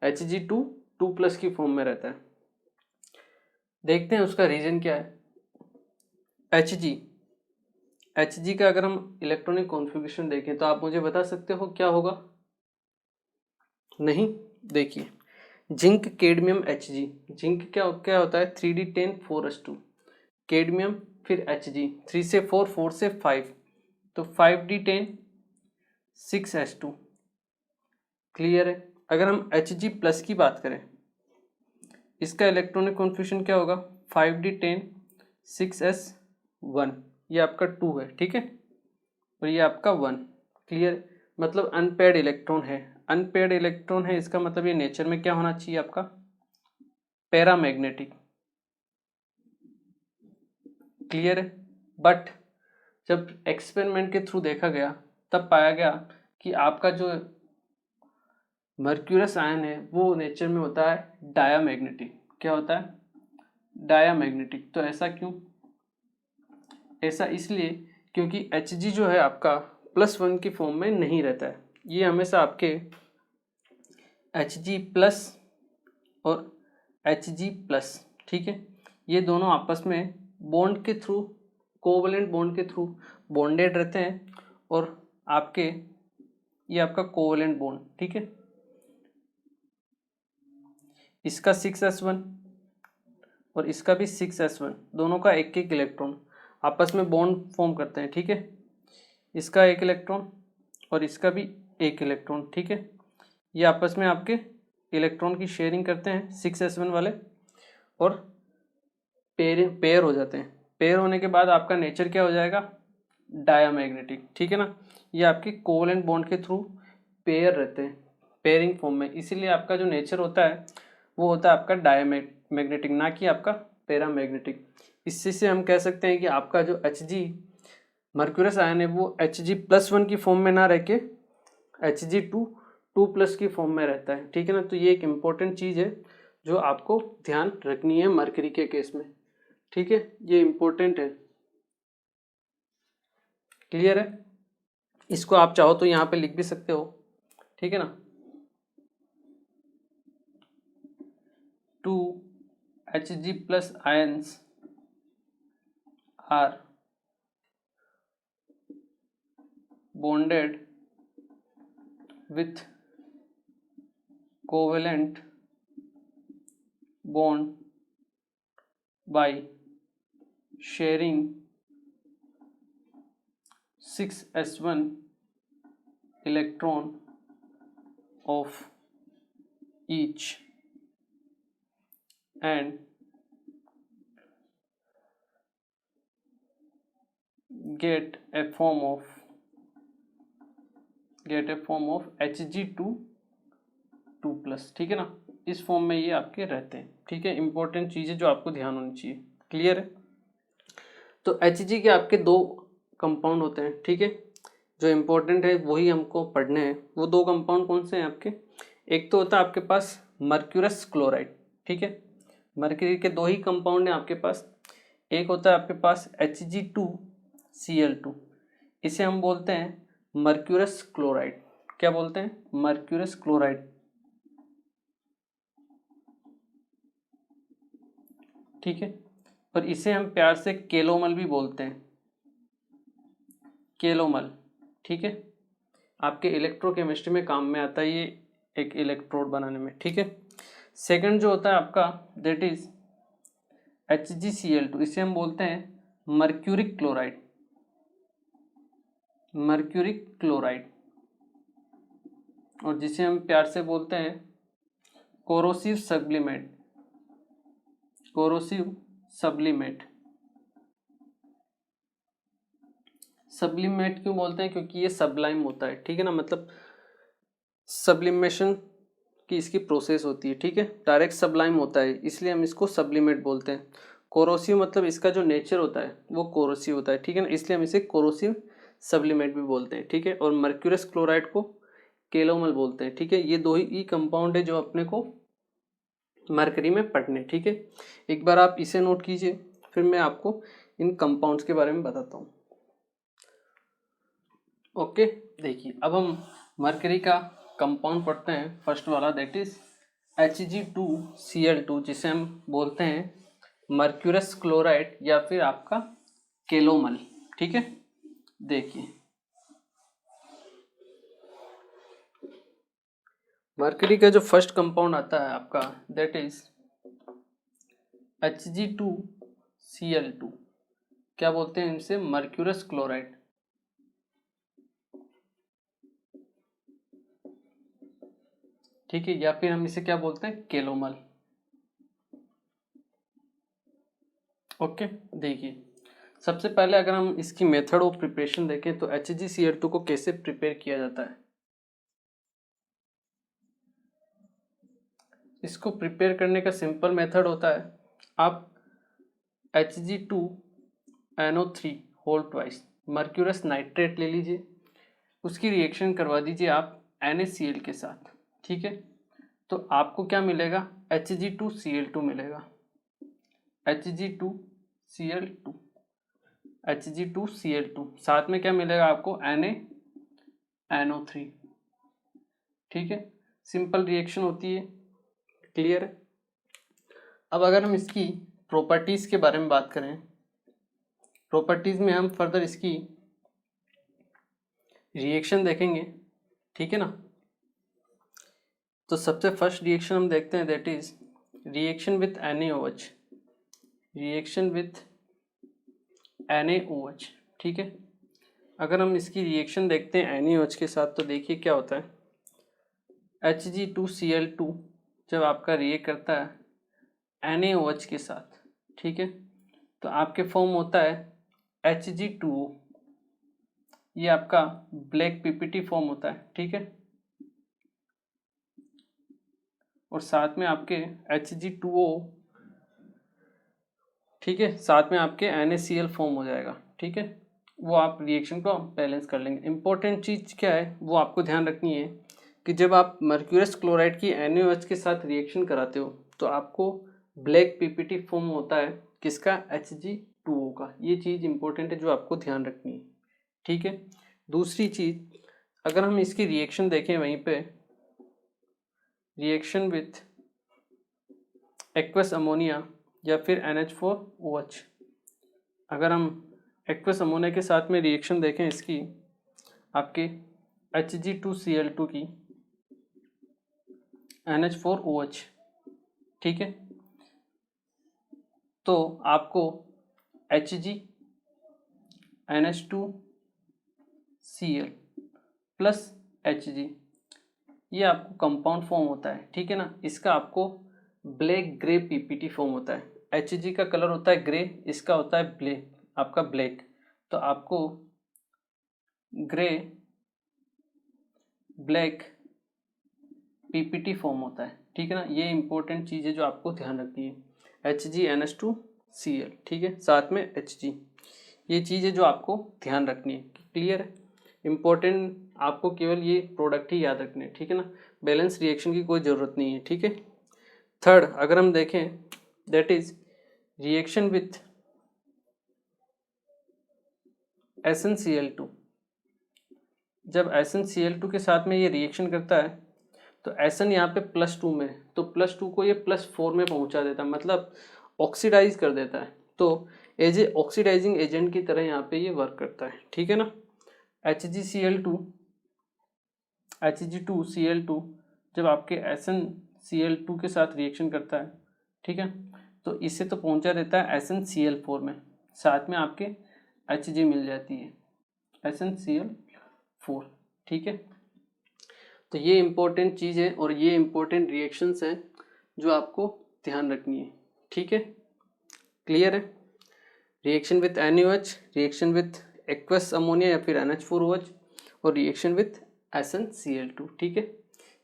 Hg2+ की फॉर्म में रहता है। देखते हैं उसका रीजन क्या है। Hg का अगर हम इलेक्ट्रॉनिक कॉन्फ़िगरेशन देखें तो आप मुझे बता सकते हो क्या होगा, नहीं। देखिए जिंक कैडमियम Hg, जिंक क्या क्या होता है 3d10 4s2, कैडमियम फिर Hg 3 से 4 4 से 5, तो 5d10 6s2, क्लियर है। अगर हम Hg+ की बात करें, इसका इलेक्ट्रॉनिक कॉन्फ़िगरेशन क्या होगा 5d10 6s1, ये आपका 2 है, ठीक है, और ये आपका 1, क्लियर। मतलब अनपेयर्ड इलेक्ट्रॉन है, अनपेयर्ड इलेक्ट्रॉन है, इसका मतलब ये नेचर में क्या होना चाहिए आपका, पैरामैग्नेटिक, क्लियर है। बट जब एक्सपेरिमेंट के थ्रू देखा गया तब पाया गया कि आपका जो मर्क्यूरस आयन है वो नेचर में होता है डायामैग्नेटिक, क्या होता है, डायामैग्नेटिक। तो ऐसा क्यों, ऐसा इसलिए क्योंकि Hg जो है आपका +1 की फॉर्म में नहीं रहता है, ये हमेशा आपके Hg+ और Hg+, ठीक है, ये दोनों आपस में बॉन्ड के थ्रू, कोवलेंट बॉन्ड के थ्रू बॉन्डेड रहते हैं, और आपके ये आपका कोवलेंट बॉन्ड, ठीक है, इसका 6s1 और इसका भी 6s1, दोनों का एक एक इलेक्ट्रॉन आपस में बॉन्ड फॉर्म करते हैं, ठीक है। इसका एक इलेक्ट्रॉन और इसका भी एक इलेक्ट्रॉन, ठीक है। ये आपस में आपके इलेक्ट्रॉन की शेयरिंग करते हैं 6s1 वाले और पेयर हो जाते हैं। पेयर होने के बाद आपका नेचर क्या हो जाएगा, डायामैग्नेटिक, ठीक है ना। ये आपके कोवलेंट बॉन्ड के थ्रू पेयर रहते हैं, पेयरिंग फॉर्म में, इसीलिए आपका जो नेचर होता है वो होता है आपका डायामैग्नेटिक, ना कि आपका पैरामैग्नेटिक। इससे से हम कह सकते हैं कि आपका जो Hg मर्क्यूरस आयन है वो Hg+1 की फॉर्म में ना रह के Hg2+ की फॉर्म में रहता है, ठीक है ना। तो ये एक इम्पोर्टेंट चीज़ है जो आपको ध्यान रखनी है मरकरी के केस में, ठीक है, ये इम्पोर्टेंट है। क्लियर है? इसको आप चाहो तो यहाँ पे लिख भी सकते हो, ठीक है ना। 2 Hg+ ions are bonded with covalent bond by sharing 6s1 electron of each and get a form of Hg2+, ठीक है ना। इस फॉर्म में ये आपके रहते हैं, ठीक है। इंपॉर्टेंट चीज़ है जो आपको ध्यान होनी चाहिए। क्लियर है? तो Hg के आपके दो कंपाउंड होते हैं, ठीक है। जो इम्पोर्टेंट है वही हमको पढ़ने हैं। वो दो कंपाउंड कौन से हैं आपके, एक तो होता है आपके पास मर्क्यूरस क्लोराइड, ठीक है। मर्क्यूरी के दो ही कंपाउंड हैं आपके पास। एक होता है आपके पास Hg2Cl2, इसे हम बोलते हैं मर्क्यूरस क्लोराइड। क्या बोलते हैं? मर्क्यूरस क्लोराइड, ठीक है। और इसे हम प्यार से केलोमल भी बोलते हैं, केलोमल, ठीक है। आपके इलेक्ट्रोकेमिस्ट्री में काम में आता है ये एक इलेक्ट्रोड बनाने में, ठीक है। सेकंड जो होता है आपका दैट इज HgCl2, इसे हम बोलते हैं मर्क्यूरिक क्लोराइड, मर्क्यूरिक क्लोराइड, और जिसे हम प्यार से बोलते हैं corrosive sublimate, corrosive sublimate. Sublimate क्यों बोलते हैं? क्योंकि ये सबलाइम होता है, ठीक है ना। मतलब सब्लिमेशन की इसकी प्रोसेस होती है, ठीक है। डायरेक्ट सबलाइम होता है, इसलिए हम इसको सब्लिमेट बोलते हैं। कोरोसिव मतलब इसका जो नेचर होता है वो कोरोसिव होता है, ठीक है ना, इसलिए हम इसे कोरोसिव सब्लिमेट भी बोलते हैं, ठीक है। और मर्क्यूरस क्लोराइड को केलोमल बोलते हैं, ठीक है। ये दो ही कंपाउंड है जो अपने को मरकरी में पढ़ने, ठीक है। एक बार आप इसे नोट कीजिए, फिर मैं आपको इन कंपाउंड्स के बारे में बताता हूँ। ओके, देखिए अब हम मरकरी का कंपाउंड पढ़ते हैं। फर्स्ट वाला दैट इज Hg2Cl2, जिसे हम बोलते हैं मर्क्यूरस क्लोराइड या फिर आपका केलोमल, ठीक है। देखिए मरकरी का जो फर्स्ट कंपाउंड आता है आपका दैट इज Hg2Cl2, क्या बोलते हैं इनसे? मर्क्यूरस क्लोराइड, ठीक है। या फिर हम इसे क्या बोलते हैं? केलोमल। ओके, देखिए सबसे पहले अगर हम इसकी मेथड ऑफ प्रिपरेशन देखें तो HgCl2 को कैसे प्रिपेयर किया जाता है। इसको प्रिपेयर करने का सिंपल मेथड होता है, आप Hg2NO3 whole twice mercurous nitrate ले लीजिए, उसकी रिएक्शन करवा दीजिए आप NaCl के साथ, ठीक है। तो आपको क्या मिलेगा? Hg2Cl2 मिलेगा, Hg2Cl2, Hg2Cl2, साथ में क्या मिलेगा आपको? NaNO3, ठीक है। सिंपल रिएक्शन होती है। क्लियर है? अब अगर हम इसकी प्रॉपर्टीज के बारे में बात करें, प्रॉपर्टीज में हम फर्दर इसकी रिएक्शन देखेंगे, ठीक है ना। तो सबसे फर्स्ट रिएक्शन हम देखते हैं that is reaction with NaOH, reaction with NaOH, ठीक है। अगर हम इसकी रिएक्शन देखते हैं NaOH के साथ तो देखिए क्या होता है, Hg2Cl2 जब आपका रिएक्ट करता है NaOH के साथ, ठीक है, तो आपके फॉर्म होता है Hg2O, ये आपका ब्लैक पीपीटी फॉर्म होता है, ठीक है, और साथ में आपके Hg2O, ठीक है, साथ में आपके NaCl फॉर्म हो जाएगा, ठीक है, वो आप रिएक्शन को बैलेंस कर लेंगे। इंपॉर्टेंट चीज़ क्या है वो आपको ध्यान रखनी है कि जब आप मर्क्यूरस क्लोराइड की NaOH के साथ रिएक्शन कराते हो तो आपको ब्लैक पीपीटी फॉर्म होता है किसका, Hg2O का। ये चीज़ इंपॉर्टेंट है जो आपको ध्यान रखनी है, ठीक है। दूसरी चीज़, अगर हम इसकी रिएक्शन देखें वहीं पे, रिएक्शन विथ एक्वस अमोनिया या फिर NH4OH, अगर हम एक्वस अमोनिया के साथ में रिएक्शन देखें इसकी, आपके Hg2Cl2 की NH4OH, ठीक है, तो आपको Hg NH2Cl प्लस Hg, ये आपको कंपाउंड फॉर्म होता है, ठीक है ना। इसका आपको ब्लैक ग्रे पीपीटी फॉर्म होता है। Hg का कलर होता है ग्रे, इसका होता है ब्लैक, आपका ब्लैक, तो आपको ग्रे ब्लैक पीपीटी फॉर्म होता है, ठीक है ना। ये इंपॉर्टेंट चीज़ है जो आपको ध्यान रखनी है, HgNH2Cl, ठीक है, साथ में Hg, ये चीज़ है जो आपको ध्यान रखनी है। क्लियर है, इंपॉर्टेंट आपको केवल ये प्रोडक्ट ही याद रखने हैं, ठीक है ना, बैलेंस रिएक्शन की कोई ज़रूरत नहीं है, ठीक है। थर्ड अगर हम देखें that is reaction with SnCl2, जब SnCl2 के साथ में ये रिएक्शन करता है तो Sn यहाँ पे +2 में, तो +2 को ये +4 में पहुंचा देता है, मतलब ऑक्सीडाइज कर देता है, तो एज ए ऑक्सीडाइजिंग एजेंट की तरह यहाँ पे ये वर्क करता है, ठीक है ना। Hg2Cl2 जब आपके SnCl2 के साथ रिएक्शन करता है, ठीक है, तो इससे तो पहुंचा देता है SnCl4 में, साथ में आपके Hg मिल जाती है SnCl4, ठीक है। तो ये इंपॉर्टेंट चीज़ है और ये इंपॉर्टेंट रिएक्शंस हैं जो आपको ध्यान रखनी है, ठीक है। क्लियर है, reaction with NaOH, reaction with aqueous ammonia या फिर NH4OH और रिएक्शन विथ SnCl2, ठीक है।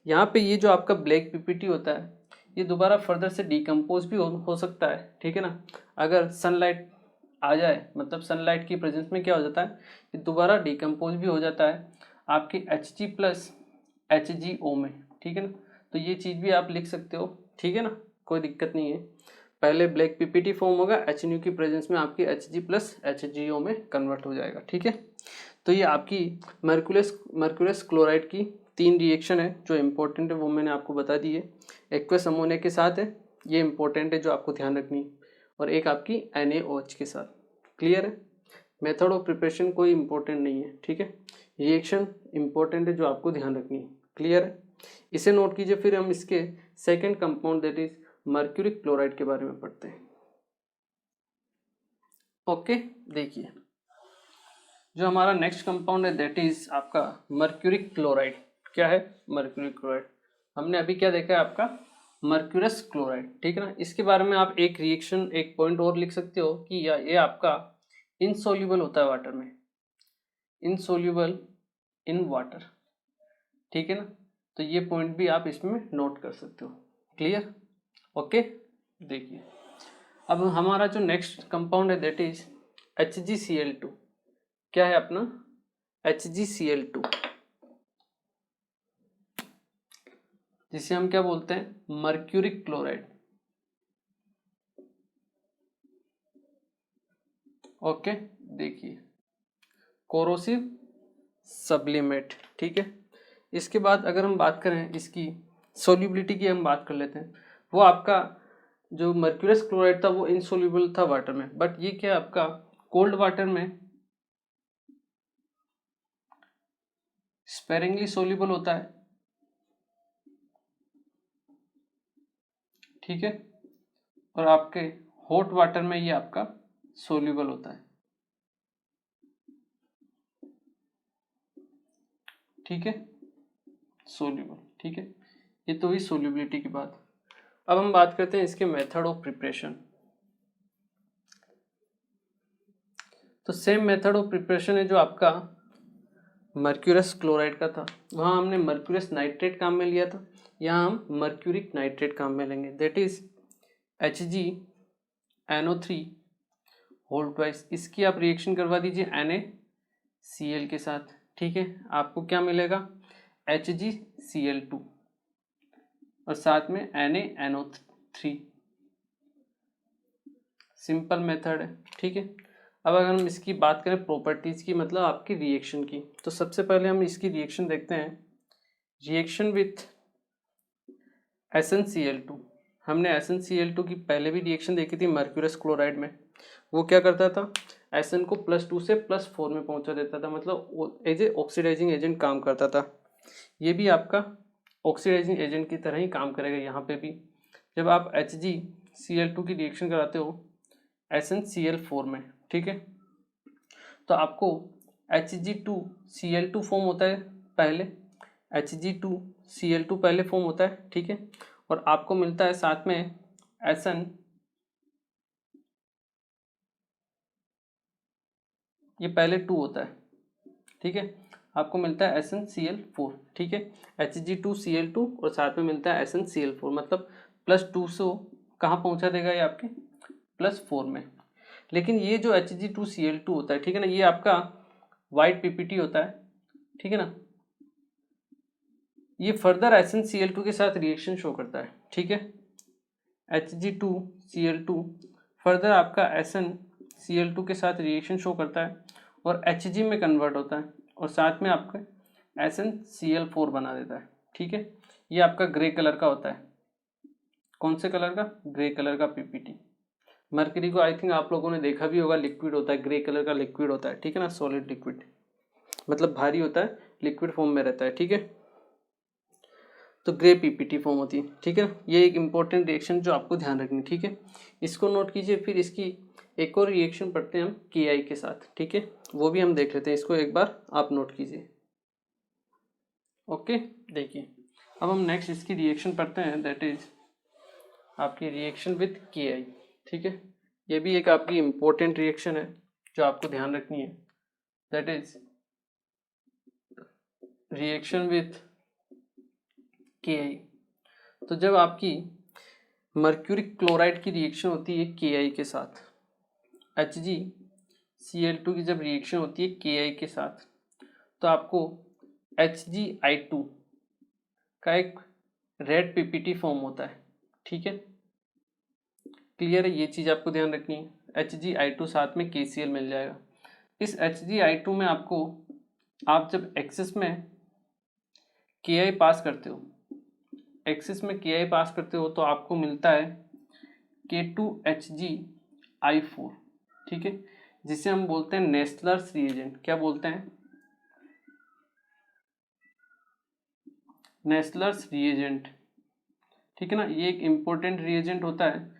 यहाँ पे ये जो आपका ब्लैक पीपीटी होता है ये दोबारा फर्दर से डिकम्पोज भी हो सकता है, ठीक है ना। अगर सनलाइट आ जाए, मतलब सनलाइट की प्रेजेंस में क्या हो जाता है, ये दोबारा डिकम्पोज भी हो जाता है आपके Hg प्लस HgO में, ठीक है ना। तो ये चीज़ भी आप लिख सकते हो, ठीक है ना, कोई दिक्कत नहीं है। पहले ब्लैक पीपीटी फॉर्म होगा, HNO की प्रेजेंस में आपकी Hg प्लस HgO में कन्वर्ट हो जाएगा, ठीक है। तो ये आपकी मर्क्यूरस क्लोराइड की 3 रिएक्शन है जो इम्पोर्टेंट है, वो मैंने आपको बता दी है। एक्वस अमोनिया के साथ है, ये इंपॉर्टेंट है जो आपको ध्यान रखनी है, और एक आपकी NaOH के साथ। क्लियर है, मेथड ऑफ प्रिपरेशन कोई इंपॉर्टेंट नहीं है, ठीक है, रिएक्शन इंपॉर्टेंट है जो आपको ध्यान रखनी है। क्लियर है, इसे नोट कीजिए। फिर हम इसके second compound that is mercuric chloride के बारे में पढ़ते हैं। ओके, देखिए जो हमारा नेक्स्ट कंपाउंड है दैट इज आपका मर्क्यूरिक क्लोराइड। क्या है मर्क्यूरिक क्लोराइड, हमने अभी क्या देखा है आपका मर्क्यूरस क्लोराइड, ठीक है ना। इसके बारे में आप एक रिएक्शन एक पॉइंट और लिख सकते हो कि ये आपका इनसोल्यूबल होता है वाटर में, इनसोल्यूबल इन वाटर, ठीक है ना। तो ये पॉइंट भी आप इसमें नोट कर सकते हो। Clear, okay. देखिए अब हमारा जो नेक्स्ट कंपाउंड है दैट इज HgCl2। क्या है अपना HgCl2, जिसे हम क्या बोलते हैं मर्क्यूरिक क्लोराइड। ओके, देखिए कोरोसिव सब्लिमेट, ठीक है। इसके बाद अगर हम बात करें इसकी सोल्यूबिलिटी की, हम बात कर लेते हैं। वो आपका जो मर्क्यूरस क्लोराइड था वो इनसोल्यूबल था वाटर में, बट ये क्या आपका कोल्ड वाटर में स्पेरिंगली सोल्यूबल होता है, ठीक है, और आपके हॉट वाटर में ये आपका सोल्यूबल होता है। ठीक है, सोल्यूबल। ठीक है, ये तो हुई सोल्यूबिलिटी की बात। अब हम बात करते हैं इसके मेथड ऑफ प्रिपरेशन। तो सेम मेथड ऑफ प्रिपरेशन है जो आपका मर्क्यूरस क्लोराइड का था, वहाँ हमने मर्क्यूरस नाइट्रेट काम में लिया था, यहाँ हम मर्क्यूरिक नाइट्रेट काम में लेंगे, that is HgNO3 whole twice. इसकी आप रिएक्शन करवा दीजिए NaCl के साथ। ठीक है, आपको क्या मिलेगा, HgCl2 और साथ में NaNO3। सिंपल मेथड है। ठीक है, अब अगर हम इसकी बात करें प्रॉपर्टीज़ की, मतलब आपकी रिएक्शन की, तो सबसे पहले हम इसकी रिएक्शन देखते हैं। Reaction with SnCl2। हमने SnCl2 की पहले भी रिएक्शन देखी थी मर्क्यूरस क्लोराइड में। वो क्या करता था, Sn को +2 से +4 में पहुंचा देता था, मतलब एज ए ऑक्सीडाइजिंग एजेंट काम करता था। ये भी आपका ऑक्सीडाइजिंग एजेंट की तरह ही काम करेगा यहाँ पे भी। जब आप HgCl2 की रिएक्शन कराते हो SnCl4 में, ठीक है, तो आपको Hg2Cl2 फॉर्म होता है पहले, Hg2Cl2 पहले फॉर्म होता है। ठीक है, और आपको मिलता है साथ में Sn, ये पहले 2 होता है। ठीक है, आपको मिलता है SnCl4। ठीक है, Hg2Cl2 और साथ में मिलता है SnCl4, मतलब +2 से कहाँ पहुंचा देगा ये आपके +4 में। लेकिन ये जो Hg2Cl2 होता है, ठीक है ना, ये आपका वाइट पीपीटी होता है। ठीक है ना, ये फर्दर SnCl2 के साथ रिएक्शन शो करता है। ठीक है, Hg2Cl2 फर्दर आपका SnCl2 के साथ रिएक्शन शो करता है और Hg में कन्वर्ट होता है और साथ में आपका SnCl4 बना देता है। ठीक है, ये आपका ग्रे कलर का होता है। कौन से कलर का, ग्रे कलर का पीपीटी। मरकरी को आई थिंक आप लोगों ने देखा भी होगा, लिक्विड होता है, ग्रे कलर का लिक्विड होता है। ठीक है ना, सॉलिड लिक्विड, मतलब भारी होता है, लिक्विड फॉर्म में रहता है। ठीक है, तो ग्रे पीपीटी फॉर्म होती है। ठीक है, ये एक इंपॉर्टेंट रिएक्शन जो आपको ध्यान रखनी। ठीक है, इसको नोट कीजिए। फिर इसकी एक और रिएक्शन पढ़ते हैं हम KI के साथ। ठीक है, वो भी हम देख लेते हैं, इसको एक बार आप नोट कीजिए। ओके, देखिए अब हम नेक्स्ट इसकी रिएक्शन पढ़ते हैं, दैट इज आपकी रिएक्शन विथ KI। ठीक है, ये भी एक आपकी इंपॉर्टेंट रिएक्शन है जो आपको ध्यान रखनी है, that is reaction with KI। तो जब आपकी मर्क्यूरिक क्लोराइड की रिएक्शन होती है KI के साथ, HgCl2 की जब रिएक्शन होती है KI के साथ, तो आपको HgI2 का एक रेड पीपीटी फॉर्म होता है। ठीक है, क्लियर है, ये चीज़ आपको ध्यान रखनी है। HgI2 साथ में KCl मिल जाएगा। इस HgI2 में आपको, आप जब एक्सिस में KI पास करते हो, एक्सिस में KI पास करते हो, तो आपको मिलता है K2HgI4। ठीक है, जिसे हम बोलते हैं नेस्लर्स रिएजेंट। क्या बोलते हैं, नेस्लर्स रिएजेंट। ठीक है ना, ये एक इंपॉर्टेंट रिएजेंट होता है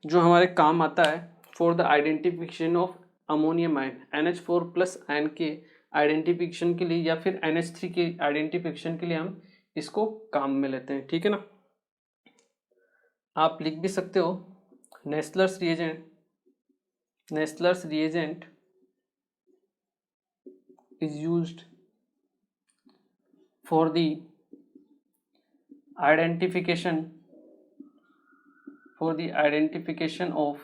जो हमारे काम आता है for the identification of ammonium ion, NH4+ ion के आइडेंटिफिकेशन के लिए, या फिर NH3 के आइडेंटिफिकेशन के लिए हम इसको काम में लेते हैं। ठीक है ना, आप लिख भी सकते हो Nessler's reagent, Nessler's reagent is used for the identification of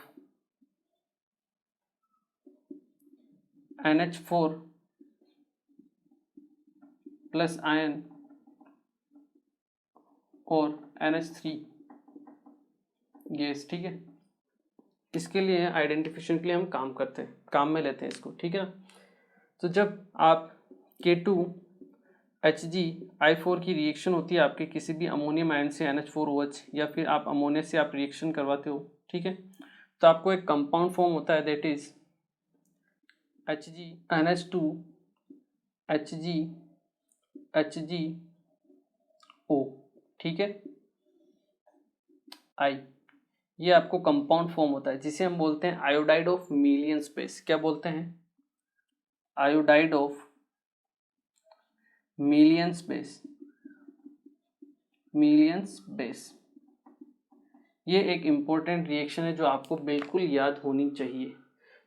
NH4+ ion और NH3 गैस। ठीक है, इसके लिए आइडेंटिफिकेशन के लिए हम काम करते हैं, काम में लेते हैं इसको। ठीक है ना, तो जब आप K2HgI4 की रिएक्शन होती है आपके किसी भी अमोनियम आयन से NH4OH, या फिर आप अमोनिया से आप रिएक्शन करवाते हो, ठीक है, तो आपको एक कंपाउंड फॉर्म होता है, दैट इज HgNH2HgHgO। ठीक है, I, ये आपको कंपाउंड फॉर्म होता है जिसे हम बोलते हैं आयोडाइड ऑफ मिलियन स्पेस। क्या बोलते हैं, iodide of millions base, millions base, ये एक इम्पोर्टेंट रिएक्शन है जो आपको बिल्कुल याद होनी चाहिए,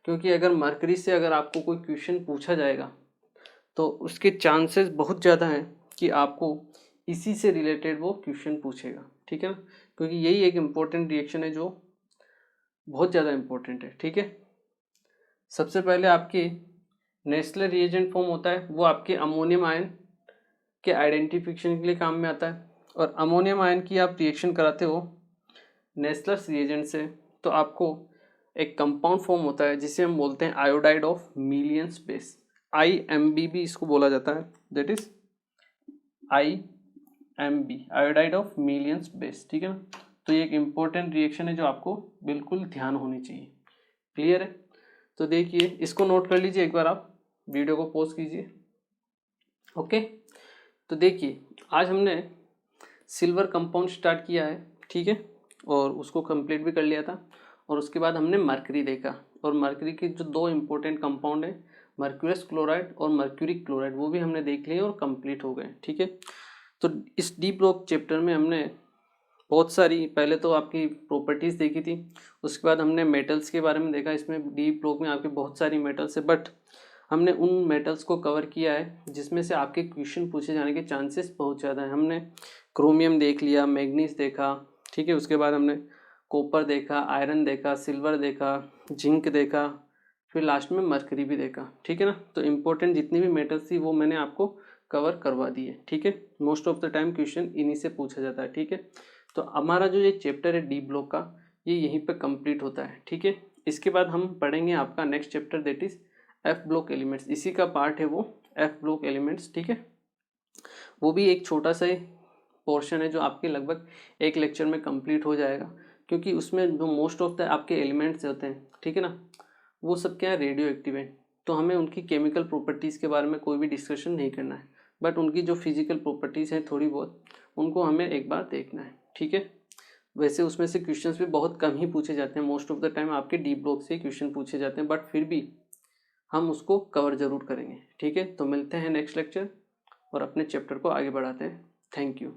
क्योंकि अगर मरकरी से अगर आपको कोई क्वेश्चन पूछा जाएगा तो उसके चांसेस बहुत ज़्यादा हैं कि आपको इसी से रिलेटेड वो क्वेश्चन पूछेगा, ठीक है ना, क्योंकि यही एक इम्पोर्टेंट रिएक्शन है जो बहुत ज़्यादा इम्पोर्टेंट है, ठीक है। सबसे पहले आपके नेस्ले रिएजेंट फॉर्म होता है, वो आपके अमोनियम आयन के आइडेंटिफिकेशन के लिए काम में आता है, और अमोनियम आयन की आप रिएक्शन कराते हो नेस्लर्स रिएजेंट से तो आपको एक कंपाउंड फॉर्म होता है जिसे हम बोलते हैं iodide of millions base, IMB भी इसको बोला जाता है, that is IMB, iodide of millions base, ठीक है ना। तो ये एक इम्पोर्टेंट रिएक्शन है जो आपको बिल्कुल ध्यान होनी चाहिए, क्लियर है। तो देखिए इसको नोट कर लीजिए, एक बार आप वीडियो को पॉज कीजिए, ओके। तो देखिए आज हमने सिल्वर कंपाउंड स्टार्ट किया है, ठीक है, और उसको कंप्लीट भी कर लिया था, और उसके बाद हमने मर्करी देखा, और मर्करी के जो दो इम्पोर्टेंट कंपाउंड है मर्क्यूरस क्लोराइड और मर्क्यूरिक क्लोराइड वो भी हमने देख लिए और कंप्लीट हो गए, ठीक है। तो इस डी ब्लॉक चैप्टर में हमने बहुत सारी, पहले तो आपकी प्रॉपर्टीज़ देखी थी, उसके बाद हमने मेटल्स के बारे में देखा। इसमें डी ब्लॉक में आपके बहुत सारी मेटल्स है, बट हमने उन मेटल्स को कवर किया है जिसमें से आपके क्वेश्चन पूछे जाने के चांसेस बहुत ज़्यादा हैं। हमने क्रोमियम देख लिया, मैग्नीज देखा, ठीक है, उसके बाद हमने कॉपर देखा, आयरन देखा, सिल्वर देखा, जिंक देखा, फिर लास्ट में मर्करी भी देखा, ठीक है ना। तो इम्पोर्टेंट जितनी भी मेटल्स थी वो मैंने आपको कवर करवा दी है, ठीक है। Most of the time question इन्हीं से पूछा जाता है, ठीक है। तो हमारा जो ये चैप्टर है डी ब्लॉक का ये यहीं पे कंप्लीट होता है, ठीक है। इसके बाद हम पढ़ेंगे आपका next chapter that is F block elements, इसी का पार्ट है वो एफ ब्लॉक एलिमेंट्स, ठीक है। वो भी एक छोटा सा पोर्शन है जो आपके लगभग एक लेक्चर में कंप्लीट हो जाएगा, क्योंकि उसमें जो मोस्ट ऑफ द आपके एलिमेंट्स होते हैं, ठीक है ना, वो सब क्या है, रेडियो एक्टिव है। तो हमें उनकी केमिकल प्रॉपर्टीज़ के बारे में कोई भी डिस्कशन नहीं करना है, बट उनकी जो फिजिकल प्रॉपर्टीज़ हैं थोड़ी बहुत उनको हमें एक बार देखना है, ठीक है। वैसे उसमें से क्वेश्चंस भी बहुत कम ही पूछे जाते हैं, मोस्ट ऑफ द टाइम आपके डी ब्लॉक से क्वेश्चन पूछे जाते हैं, बट फिर भी हम उसको कवर जरूर करेंगे, ठीक है। तो मिलते हैं नेक्स्ट लेक्चर और अपने चैप्टर को आगे बढ़ाते हैं। Thank you.